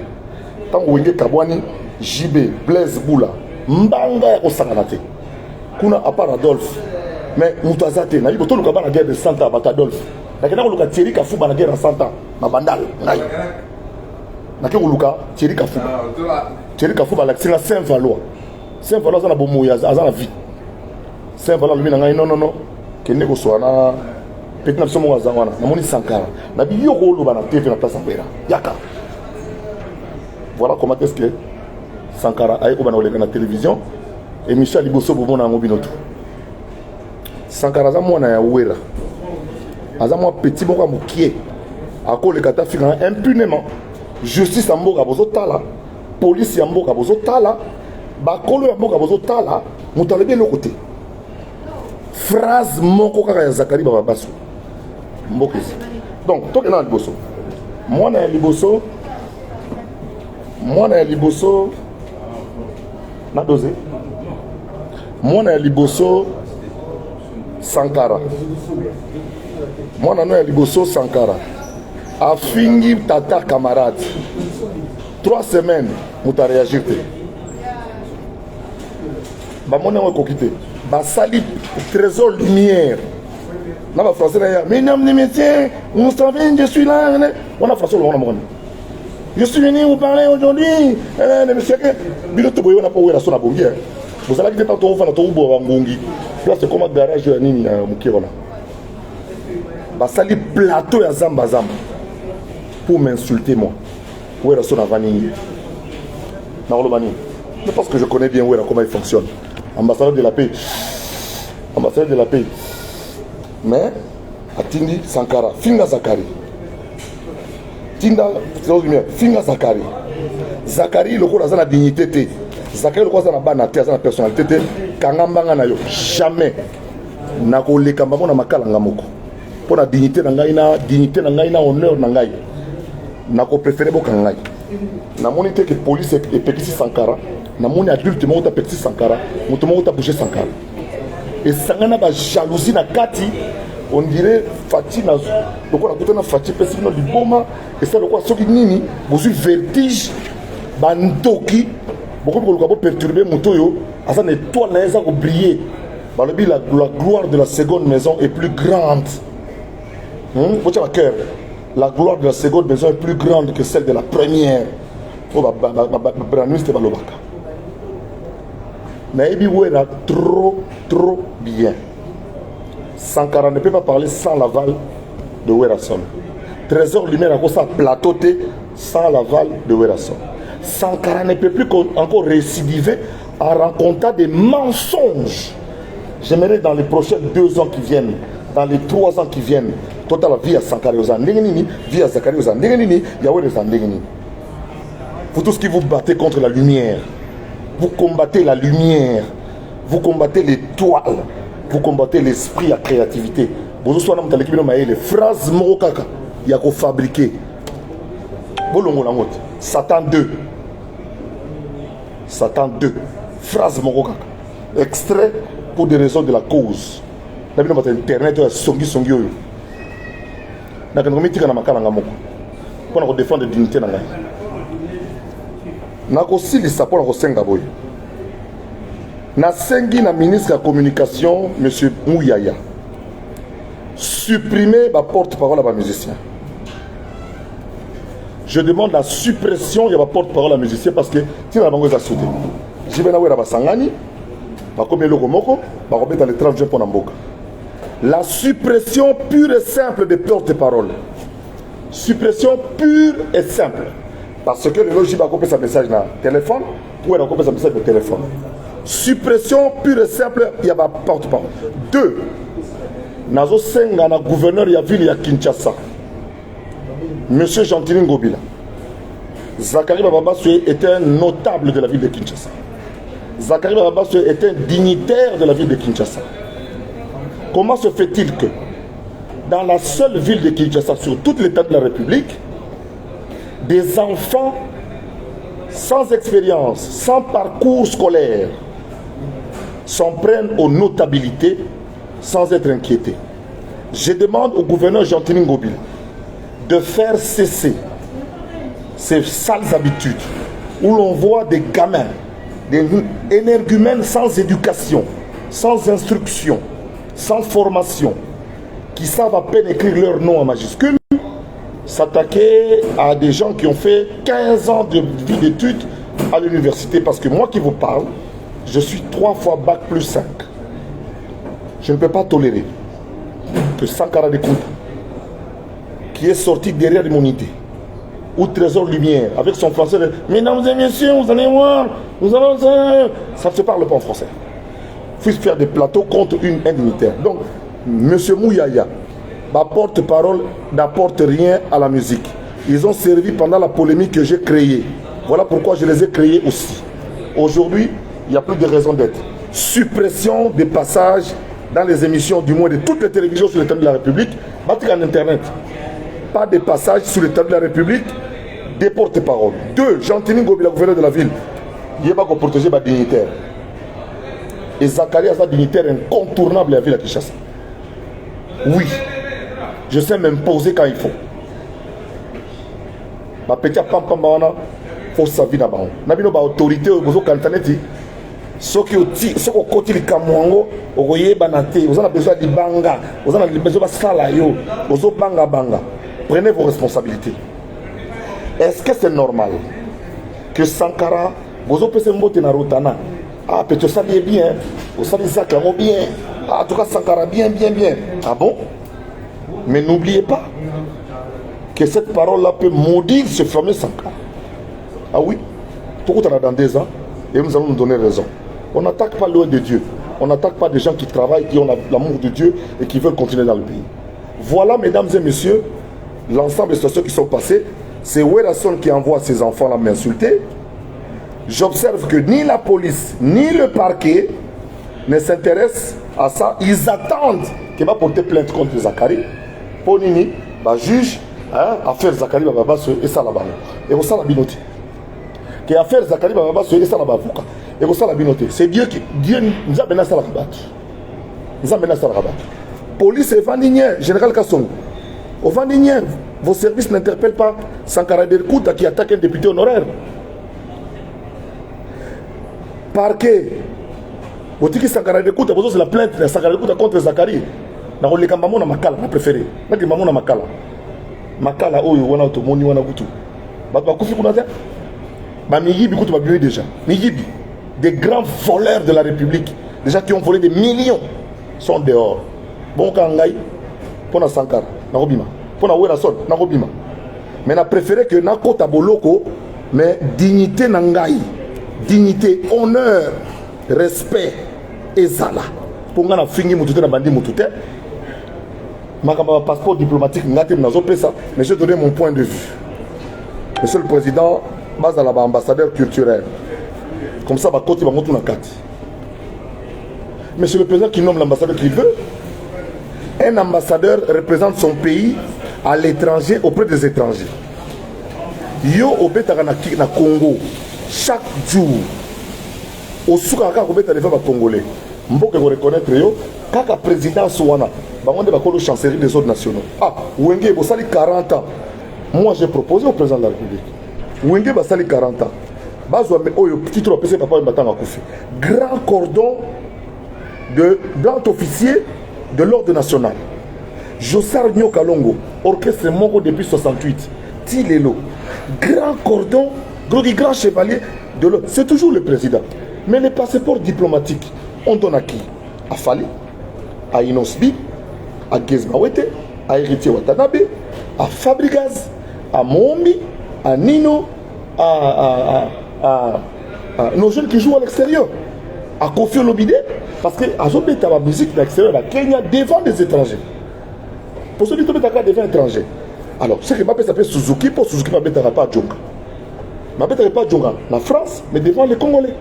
tango wenge Kabwani JB Blaise Boula mbanga ya kosangana te kuna à part Adolphe mais mutazate na yibo to luka bana guerre de 100 ans ba Adolphe na kena oluga Thierry Kafuba na guerre de 100 ans na bandal ngai nake uluka Thierry Kafuba la singa Saint-Valois za na bomoya za na vie Saint-Valois lui na ngai non kende ko soana petit na somo za wana na moni Sankara na biyo ko luba na TV na place Wera yaka voilà comment est-ce que Sankara a ko bana olenga na télévision et Michel Liboso bomo na ngobinoto Sankara za mwana ya Wera aza mwa petit moko mokie akole kata fika impunément justice ya mboka bozotala police ya mboka bozotala bakolo ya mboka bozotala mutalobi eloko te phrase moko kaka ya Zakari Bababasu mboka esi donc tokena na liboso mwana ya liboso na doze mwana ya liboso Sankara mwana no ya liboso Sankara afingi tata camarade 3 semaines muta réagir te ba mona ko kité ba sali Trésor Lumière Na ba français na mesdames et messieurs, on s'en vient, je suis là. On a français on a mon. Je suis venu vous parler aujourd'hui. Monsieur Bilo to boyo na po wera so na bongi. Vous allez que tantôt va na to bo bangongi. Là c'est comme un garage nini mukirona. Ba sali plateau ya zamba zamba pour m'insulter moi. Wera so na vanille. Na olobani. Je pense que je connais bien Wera comment il fonctionne. Ambassadeur de la paix. Ambassadeur de la paix. Mais Atindi Sankara, Finga Zakari. Tinda Finga Zakari. Zakari, le coup, la dignité. Zakari, le coup, la banalité, la personnalité. Kangambanga na yo. Jamais. Nako le kambamo na makala ngamoko. Pour la dignité na dignité na honneur na ngai. Nako préféré bo kangai. Na monité que police et Pekisi Sankara. Na moni adulte mo ta Pekisi Sankara. Moto mo ta bouger Sankara. Et sangana ba jalousie na kati, on dirait Fati na donc on a côté na Fati pesino du boma et ça le quoi soki nini bozu vertige bantoki beaucoup ko ko perturber moto yo asa na étoile na eza ko briller ba le la gloire de la seconde maison est plus grande faut avoir cœur la gloire de la seconde maison est plus grande que celle de la première oh ba braniste ba lobaka. Naïbi Wera trop bien. Sankara ne peut pas parler sans l'aval de Werason. Trésor lui-même a cause ça plateauté sans l'aval de Werason. Sankara ne peut plus encore récidiver en racontant des mensonges. J'aimerais dans les prochains 2 ans qui viennent, dans les 3 ans qui viennent, total vie à Sankara Ozan Ndengenini, vie à Zakari Ozan Ndengenini, Yahweh Ozan Ndengenini. Vous tous qui vous battez contre la lumière, vous combattez la lumière, vous combattez l'étoile, vous combattez l'esprit, la créativité. Vous avez les phrases morokaka, il y a qu'à fabriquer. Satan 2. Satan 2. Phrase morokaka. Extrait pour des raisons de la cause. Vous avez internet, songi. Vous avez pour défendre la dignité. Nakosi les sapeurs au Sengaboy. Nasengi na ministre de la communication, M. Mouyaya. Supprimer ma porte-parole à ma musicien. Je demande la suppression de ma porte-parole à musicien parce que si on a besoin de sauter. Je vais à Basangani, je vais dans les 30 jours pour Namboka. La suppression pure et simple des porte-parole. Suppression pure et simple. Parce que le logis va couper sa message dans le téléphone, ou elle va couper sa message dans le téléphone. Suppression pure et simple, il y a ma porte-parole. 2. Nazo Senga, na gouverneur de la ville de Kinshasa. Monsieur Jean-Tini Ngobila. Zakari Bababassoué était un notable de la ville de Kinshasa. Zakari Bababassoué était un dignitaire de la ville de Kinshasa. Comment se fait-il que dans la seule ville de Kinshasa, sur tout l'état de la République, des enfants sans expérience, sans parcours scolaire, s'en prennent aux notabilités sans être inquiétés. Je demande au gouverneur Jean-Tini Ngobila de faire cesser ces sales habitudes où l'on voit des gamins, des énergumènes sans éducation, sans instruction, sans formation, qui savent à peine écrire leur nom en majuscule, s'attaquer à des gens qui ont fait 15 ans de vie d'études à l'université. Parce que moi qui vous parle, je suis 3 fois bac plus 5. Je ne peux pas tolérer que Sankara Dekouta, qui est sorti derrière mon idée, ou Trésor Lumière, avec son français, mesdames et messieurs, vous allez voir, ça ne se parle pas en français. Il faut faire des plateaux contre une dignitaire. Donc, M. Mouyaya, ma porte-parole n'apporte rien à la musique. Ils ont servi pendant la polémique que j'ai créée. Voilà pourquoi je les ai créés aussi. Aujourd'hui, il n'y a plus de raison d'être. Suppression des passages dans les émissions, du moins de toutes les télévisions sur le thème de la République, battre en Internet. Pas de passages sur le thème de la République, des porte-paroles. 2. Jean-Tini Ngobila, gouverneur de la ville, il n'y a pas qu'à protéger ma dignitaire. Et Zakari a sa dignitaire incontournable à la ville de Kinshasa. Oui. Je sais m'imposer quand il faut. Ma petite pam pam il faut sa vie d'abord. Nabino ba autorité au bozo kantaneti. soki okoti likambo yango okoyebana te, oza na besoin ya libanga, oza na besoin basala yo, ozobanga. Prenez vos responsabilités. Est-ce que c'est normal que Sankara vous opposez mbote na rotana? Ah, peut-être ça bien bien, ça bien. Ah, en tout cas Sankara bien. Ah bon? Mais n'oubliez pas que cette parole-là peut maudire ce fameux Sankara. Ah oui, tout le monde dans 2 ans et nous allons nous donner raison. On n'attaque pas l'œuvre de Dieu. On n'attaque pas des gens qui travaillent, qui ont l'amour de Dieu et qui veulent continuer dans le pays. Voilà, mesdames et messieurs, l'ensemble des situations qui sont passées. C'est Werrason qui envoie ses enfants à m'insulter. J'observe que ni la police, ni le parquet ne s'intéressent à ça. Ils attendent qu'il va porter plainte contre Zakari. Pour Nini, le juge, affaire Zakari Baba et ça là-bas. Et on s'en a binoté. Que affaire Zakari Baba et ça là-bas. Et on s'en a binoté. C'est Dieu qui nous a mené à ça là-bas. Nous a mené à ça là-bas. Police et Vandinien, général Kassong. Au Vandinien, vos services n'interpellent pas Sankara Derkouta qui attaque un député honoraire. Parquet. Vous dites que Sankara Derkouta, vous avez la plainte de Sankara Derkouta contre Zakari. Na oleka maman na makala na préféré. Na ki maman na makala. Makala oyo wana automoni wana kutu. Ba kufi kuna te. Ba miyibi kutu ba biwe déjà. Miyibi, des grands voleurs de la République, déjà qui ont volé des millions sont dehors. Bon kangai pour na Sankara na robima. Pour na Werrason na robima. Mais na préféré que na kota boloko mais dignité na ngai. Dignité, honneur, respect ezala. Pour nga na fingi mutute na bandi mutute. Ma passeport diplomatique, mais je donné mon point de vue. Monsieur le Président, base à l'ambassadeur culturel. Comme ça, côté va monter dans 4. Monsieur le Président qui nomme l'ambassadeur qu'il veut. Un ambassadeur représente son pays à l'étranger auprès des étrangers. Yo obetaka na Congo chaque jour. Au soukaka obeta les femmes congolais. Mboke ko reconnaître yo kaka président Souana bangonde bakolo chancellerie des autres nationaux. Ah, Wenge bosali 40 ans. Moi j'ai proposé au président de la République. Wenge basali 40 ans. Bazwa me oyo titre PC papa batanga kufi. Grand cordon de grand officier de l'ordre national. Jossar Nyokalongo, orchestre Moko depuis 68. Tilelo. Grand cordon, grand chevalier de l'ordre. C'est toujours le président. Mais les passeports diplomatiques, on donne à qui? À Fali, à Inosbi, à Gezmawete, à Héritier Watanabe, à Fabregas, à Mombi, à Nino, à nos jeunes qui jouent à l'extérieur, à Kofi Olomide, parce que Azobé la musique à l'extérieur, à Kenya, devant des étrangers. Pour ceux qui sont devant étrangers. Alors, ce qui m'appelle s'appelle Suzuki, pour Suzuki, je ne pas Djonga. Je ne pas Djonga, la France, mais devant les Congolais.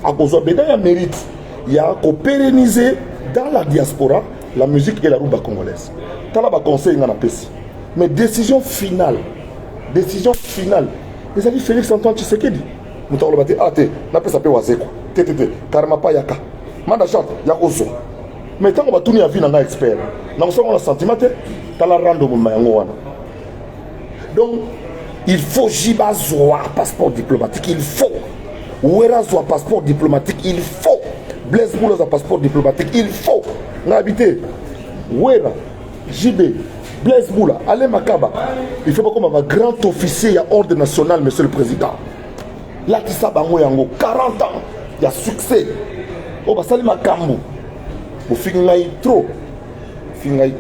À cause de il mérite. Il y a qu'à pérenniser dans la diaspora la musique et la rumba congolaise. Tu as un conseil dans la PC. Mais décision finale. Les amis Félix Antoine Tshisekedi. Nous avons dit, ah, n'a pas sapé Wazeko. Karma pa yaka. Manda chante, yakozo. Mais tant qu'on va tourner à vie dans un expert, dans un sentiment, tu as la rando mon. Donc, il faut Jibazoa, passeport diplomatique, il faut. Werrason passeport diplomatique, il faut. Blaise Boulos passeport diplomatique, il faut. On a habité. Wera, JB, Blaise Boula, Alain Makaba. Il faut pas comme un grand officier à ordre national, monsieur le président. Là, tu sais, 40 ans, il y a succès. Oh, bah, salut Makambo. Vous finissez trop. Finissez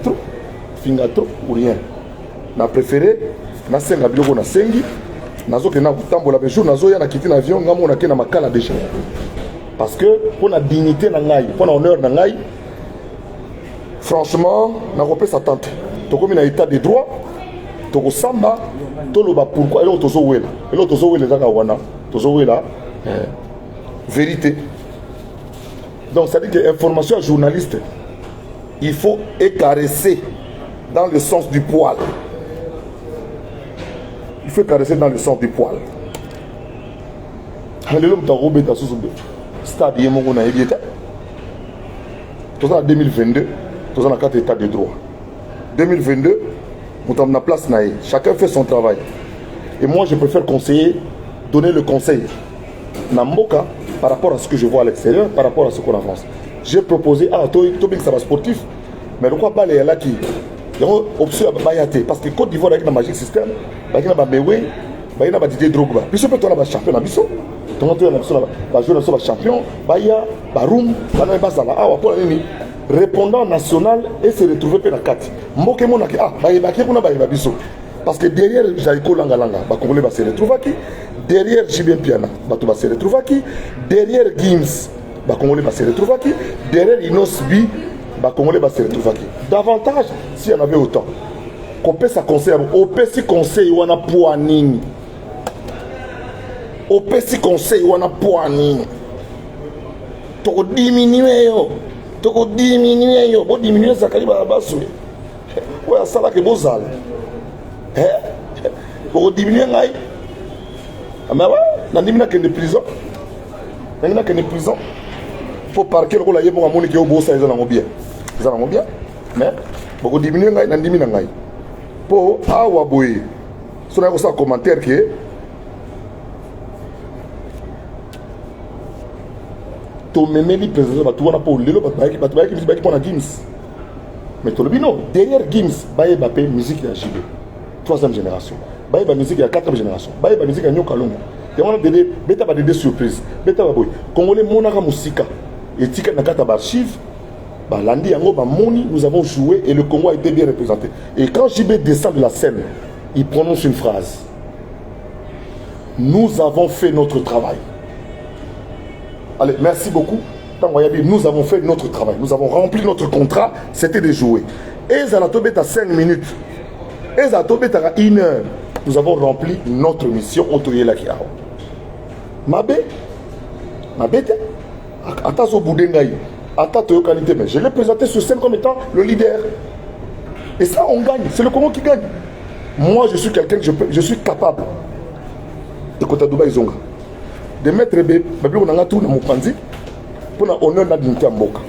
trop ou rien. On a préféré, na senga biloko na sengi. Nazo ke na kutambola be jour nazo ya na kiti na avion ngamo na ke na makala déjà. Parce que pour la dignité na ngai, pour l'honneur na ngai, franchement, na repé sa tante. To comme na état de droit, to ko samba, to loba pourquoi et to zo wela. Et l'autre zo wela zaka wana, to zo wela vérité. Donc ça dit que information journaliste, il faut écaresser dans le sens du poil. Il faut caresser dans le sens du poil. L'homme t'a robé dans ce stade. Il y a en 2022, nous avons 4 états de droit. 2022, nous avons la place. Chacun fait son travail. Et moi, je préfère conseiller, donner le conseil. Namboka, par rapport à ce que je vois à l'extérieur, par rapport à ce qu'on avance. J'ai proposé, ça va sportif, mais le quoi pas les là qui ont option à Bayate, parce que Côte d'Ivoire avec la Magic System, avec la Mewe, il y a Didier Drogba. Puis je peux toi là champion à Bisso. Donc tu as joué dans champion, Baya, Baroum, Banabasala, répondant national et se retrouver dans la carte. Moke monaki Bayebaki kuna Bayebabiso. Parce que derrière Jaiko Langalanga, Congolais va se retrouver qui? Derrière Jibien Piana, va se retrouver qui? Derrière Gims, Congolais va se retrouver qui? Derrière Inosbi, Congolais va se retrouver qui? Davantage, s'il y en avait autant. Qu'on peut sa conseil, on peut si conseil ou on a poignine. On peut si conseil ou on a poignine. Toko diminuer yo. Toko diminuer yo. Bon diminuer ça kali ba basu. Ouais ça là que bozal. Pour diminuer ngai. Mais ouais, na dimina que de prison. Na que de prison. Pour parquer le rôle là bon amoni que au bossa ils en ont bien. Ils en ont bien. Mais pour diminuer ngai na dimina ngai. Pour awa boy. So na ko sa commentaire que même les présidents tu vois pour lelo qui pour la Gims mais tout le bino derrière Gims baye Mbappé musique ya JB troisième génération baye ba musique ya quatrième génération baye ba musique ya Nyoka Longo et on a des beta ba des surprises beta ba boy congolais monaka musika et tika na kata ba archive ba landi yango ba moni nous avons joué et le Congo a été bien représenté et quand JB descend de la scène il prononce une phrase: nous avons fait notre travail. Allez, merci beaucoup. Nous avons fait notre travail. Nous avons rempli notre contrat. C'était de jouer. Et Zanatobet à 5 minutes. Et Zanatobet à 1 heure. Nous avons rempli notre mission. On te y est là qui a. Mabé. Attends au bout d'un gaï. Attends au qualité. Mais je l'ai présenté sur scène comme étant le leader. Et ça, on gagne. C'est le Congo qui gagne. Moi, je suis quelqu'un que je suis capable. De Kota Dubaï Zonga. De mettre bébé, on a tout dans mon panzi pour l'honneur de la dignité à Mboka.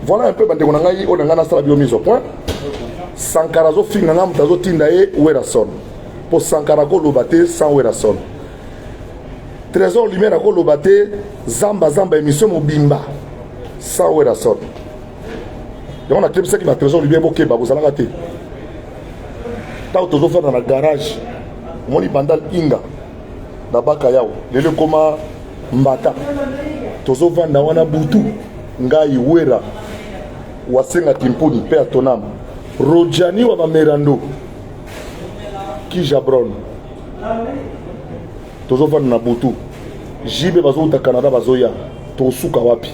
Voilà un peu on a mise au point. Sankarazo finana mtazo tindae Werason. Pour Sankarago lobate sans Werason. Trésor lumière à lobate zamba émission mobimba sans Werason. Et on a créé ça qui va trésor lumière boké ba vous allez rater. T'as toujours fait dans la garage. Moni bandal inga. Dabaka yao lelo koma mbata tozo vanda wana butu ngai wera wasenga timpuni pe atonam Rojani wa Merando ki jabron tozo vanda na butu jibe bazo uta Canada bazoya tosuka wapi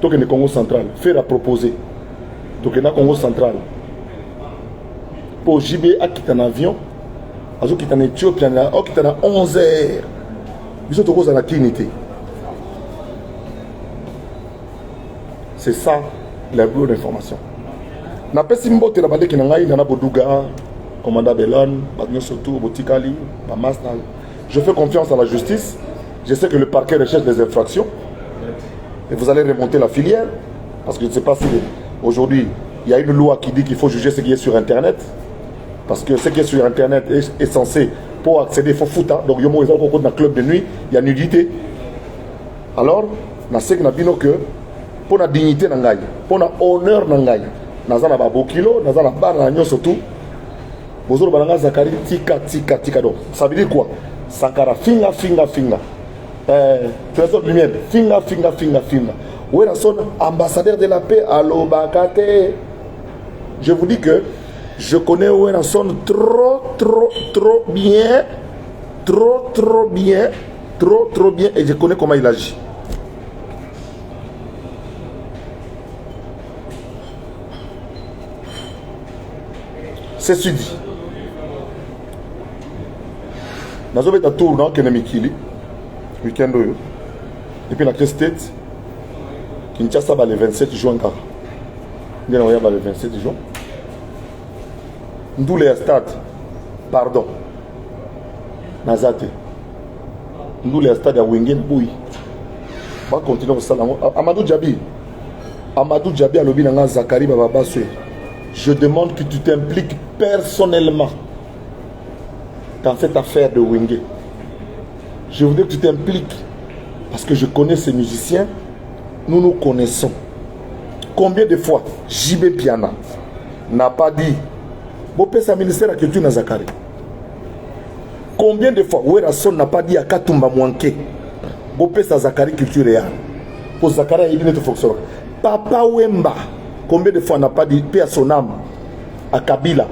toke ne Congo central faire à proposer toke na Congo central pour jibe akita en avion azo qui en Éthiopie, qui en 11 heures. Ils sont tous à la dignité. C'est ça la bonne information. Na pesi mbote na bande ki nangai na Boduga, commandant Belon, Bagno Soto, Botikali, Mamasna. Je fais confiance à la justice. Je sais que le parquet recherche des infractions. Et vous allez remonter la filière. Parce que je ne sais pas si aujourd'hui il y a une loi qui dit qu'il faut juger ce qui est sur Internet. Parce que ce qui est sur Internet est censé, pour accéder, il faut foutre. Donc, il y a un club de nuit, il y a nudité. Alors, je sais que pour la dignité, pour l'honneur, nous avons un beau kilo, nous avons un bar, nous surtout. Vous avez un Zakari, tika. Donc, ça veut dire quoi? Sankara, finga. Trésor de lumière, finga. Où est son ambassadeur de la paix, Allo Bakate? Je vous dis que je connais Wenasson trop bien, et je connais comment il agit. C'est ce dit. Nous avons un tour dans Kenemikili, week-end, et puis la State, Kinshasa le 27 juin. Il y a le 27 juin. D'où les stades, pardon, Nazate. D'où les stades à Wengen Bouy. On va continuer au salon. Amadou Djabi à l'objet de Zakari Bababaswe. Je demande que tu t'impliques personnellement dans cette affaire de Wenge. Je voudrais que tu t'impliques Parce que je connais ces musiciens, nous nous connaissons. Combien de fois JB Piana n'a pas dit Bopé sa ministère de la culture na Zakari? Combien de fois Werason n'a pas dit à Katumba Mouanke Bopé sa Zakari culture réelle? Pour Zakari, il est tout fonctionnaire. Papa Wemba, combien de fois n'a pas dit paix à son âme à Kabila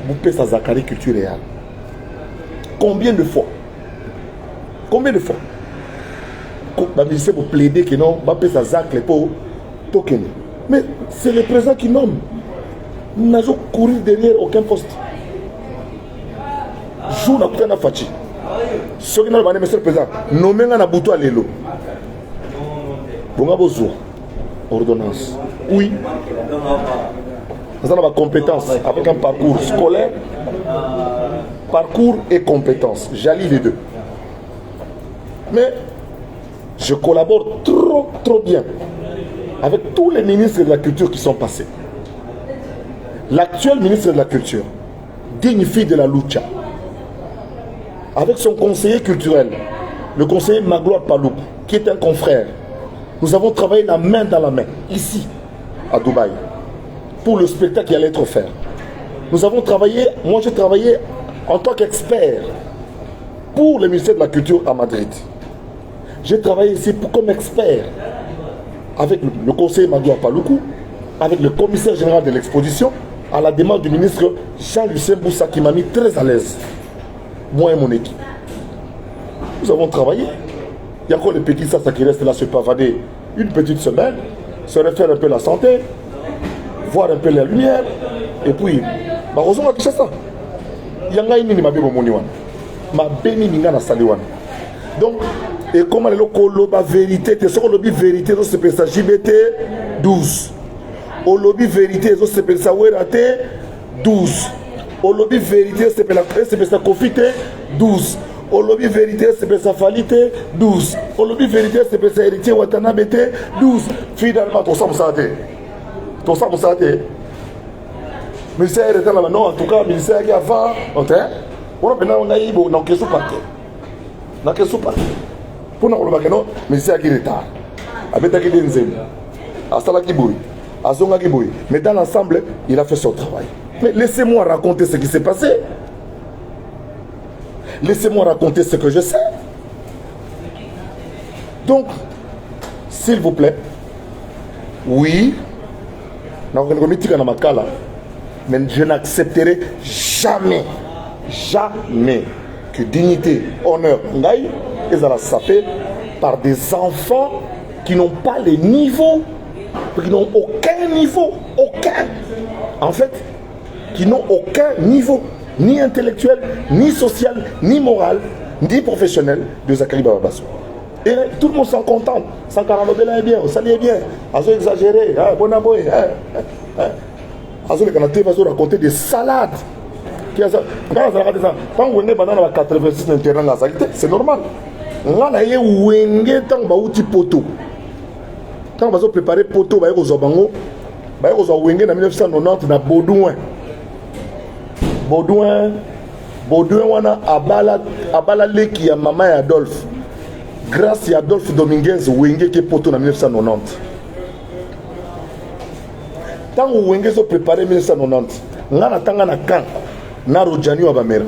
Bopé sa Zakari culture réelle? Combien de fois? Combien de fois? La ministère pour plaider que non, Bopé sa Zakari pour token. Mais c'est le président qui nomme. Nous n'avons couru derrière aucun poste. Jour n'a pas Fachi. Ce qui n'a pas monsieur le président, nommé un aboutou à l'élo. Bon, besoin. Ordonnance. Oui. Nous avons la compétence avec un parcours scolaire, parcours et compétences. J'allie les deux. Mais je collabore trop bien avec tous les ministres de la culture qui sont passés. L'actuel ministre de la Culture, dignifie de la lucha, avec son conseiller culturel, le conseiller Magloire Palouk, qui est un confrère. Nous avons travaillé la main dans la main, ici, à Dubaï, pour le spectacle qui allait être offert. Nous avons travaillé, moi j'ai travaillé en tant qu'expert pour le ministère de la Culture à Madrid. J'ai travaillé ici comme expert avec le conseiller Magloire Paloukou, avec le commissaire général de l'exposition, à la demande du ministre Jean-Lucien Boussa qui m'a mis très à l'aise, moi et mon équipe. Nous avons travaillé. Il y a encore les petits ça qui restent là se pavader une petite semaine, se refaire un peu la santé, voir un peu la lumière, et puis, heureusement que c'est ça. Il y a un mini ma béni minga na saliwan. Donc, et comment le lobby vérité, c'est ce que lobby vérité, c'est pour ça JBT 12. Au lobby vérité, c'est pour ça Werate 12. Au lobby vérité, c'est pour ça Kofite 12. Au lobby vérité, c'est pour ça Falite 12. Au lobby vérité, c'est pour ça Héritier Watanabe 12. Finalement, tout ça, vous savez. Tout ça, vous savez. Le ministère est là maintenant, en tout cas, le ministère qui avant, on a eu dans quel sous-parti. Dans quel sous-parti. Pour nous, le ministère qui est retard. Avec des Nzem, à Salakiboui, à Zongakiboui. Mais dans l'ensemble, il a fait son travail. Mais laissez-moi raconter ce qui s'est passé. Laissez-moi raconter ce que je sais. Donc, s'il vous plaît, oui, mais je n'accepterai jamais, jamais que dignité, honneur, ngaï, ils allaient sapé par des enfants qui n'ont pas les niveaux, qui n'ont aucun niveau, aucun. En fait, qui n'ont aucun niveau, ni intellectuel, ni social, ni moral, ni professionnel de Zakari Bababasso. Et tout le monde s'en contente. 140 là est bien, ça est bien. Azo exagéré, bon aboy. Azo les Canadiens vont raconter des salades. Quand on est pendant la 86 internat, c'est normal. On a eu Wenge tant baouti poto. Quand on va préparer poto, on va aux Obango, on va aux Wenge en 1990 na Baudouin. Baudouin, on a abala leki ya maman et Adolphe. Grâce à Adolphe Dominguez, Wenge qui est poto en 1990. Tant que Wenge a préparé en 1990, on a attendu un camp. Na Rojani wa bamera.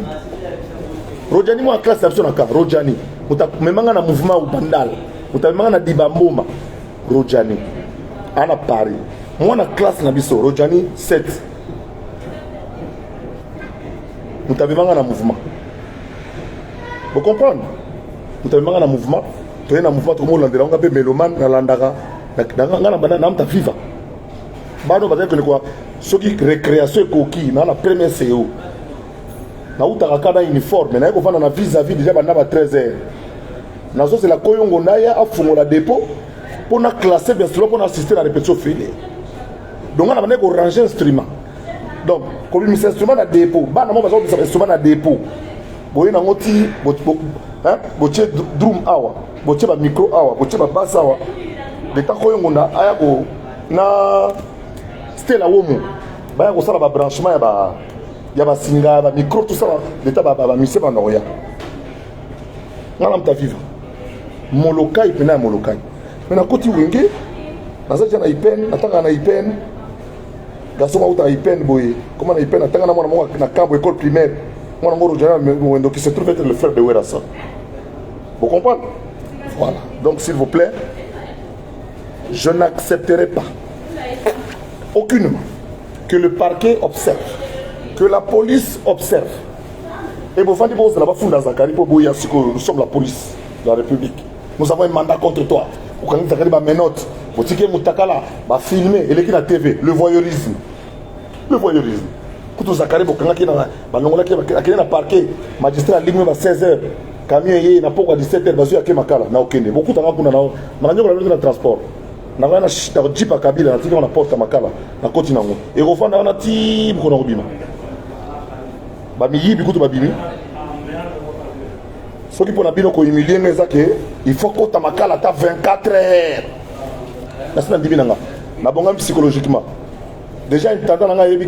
Rojani wa classe d'absence na camp. Rojani. Utamemanga na mouvement ou bandal. Utamemanga na dibamboma. Rojani. Ana Paris. Moi na classe na biso. Rojani 7. Utamemanga na mouvement. Vous comprenez? Utamemanga na mouvement. Tu es na mouvement tout le monde landera. On a be meloman na landara. Na bana na mta viva. Bano bazali que quoi? Ce qui récréation coquille na la première CO. Na utakakana uniforme na yeko fana na vis-à-vis déjà bana ba 13h. Na so c'est la koyongo na ya afungo la dépôt pour na classer bien sûr pour na assister à la répétition finie. Donc on a besoin de ranger instrument. Donc comme il instrument na dépôt, bana mo bazo instrument na dépôt. Boye na ngoti boche drum awa, boche ba micro awa, boche ba basse awa. De ta koyongo na aya ko na c'était la womo. Ba ya ko sala ba branchement ya ba singa ba micro tout ça l'état ba mise ba noya. Ngala mta vivre. molokai pena molokai mais na koti wenge naza déjà na ipen natanga na ipen garçon mauta ipen boye comment na ipen natanga na mwana mo na camp école primaire mwana ngoro jana wendo qui se trouve être le frère de Werassa. Vous comprenez? Voilà. Donc s'il vous plaît, je n'accepterai pas aucunement que le parquet observe, que la police observe. Et vous faites nous sommes la police de la République. Nous avons un mandat contre toi. Vous connaissez mes notes. Vous dites que Moutakala va filmer et la TV, le voyeurisme. Le voyeurisme. Quand vous avez un parquet, magistrat ligne à 16h, camion y n'a pas 17h, basu à Kemakala, n'a aucun. Beaucoup de na transport. Na wana jeep à Kabila, na la porte à Makala, na continent. Et au fond, on a dit qu'on a robima. Bamiyi bikutu babimi. Ce qui pour nabino ko humilier mais il faut qu'on tamakala ta 24 heures. Na sina dibinanga. Na bonga psychologiquement. Déjà intendant nga yebi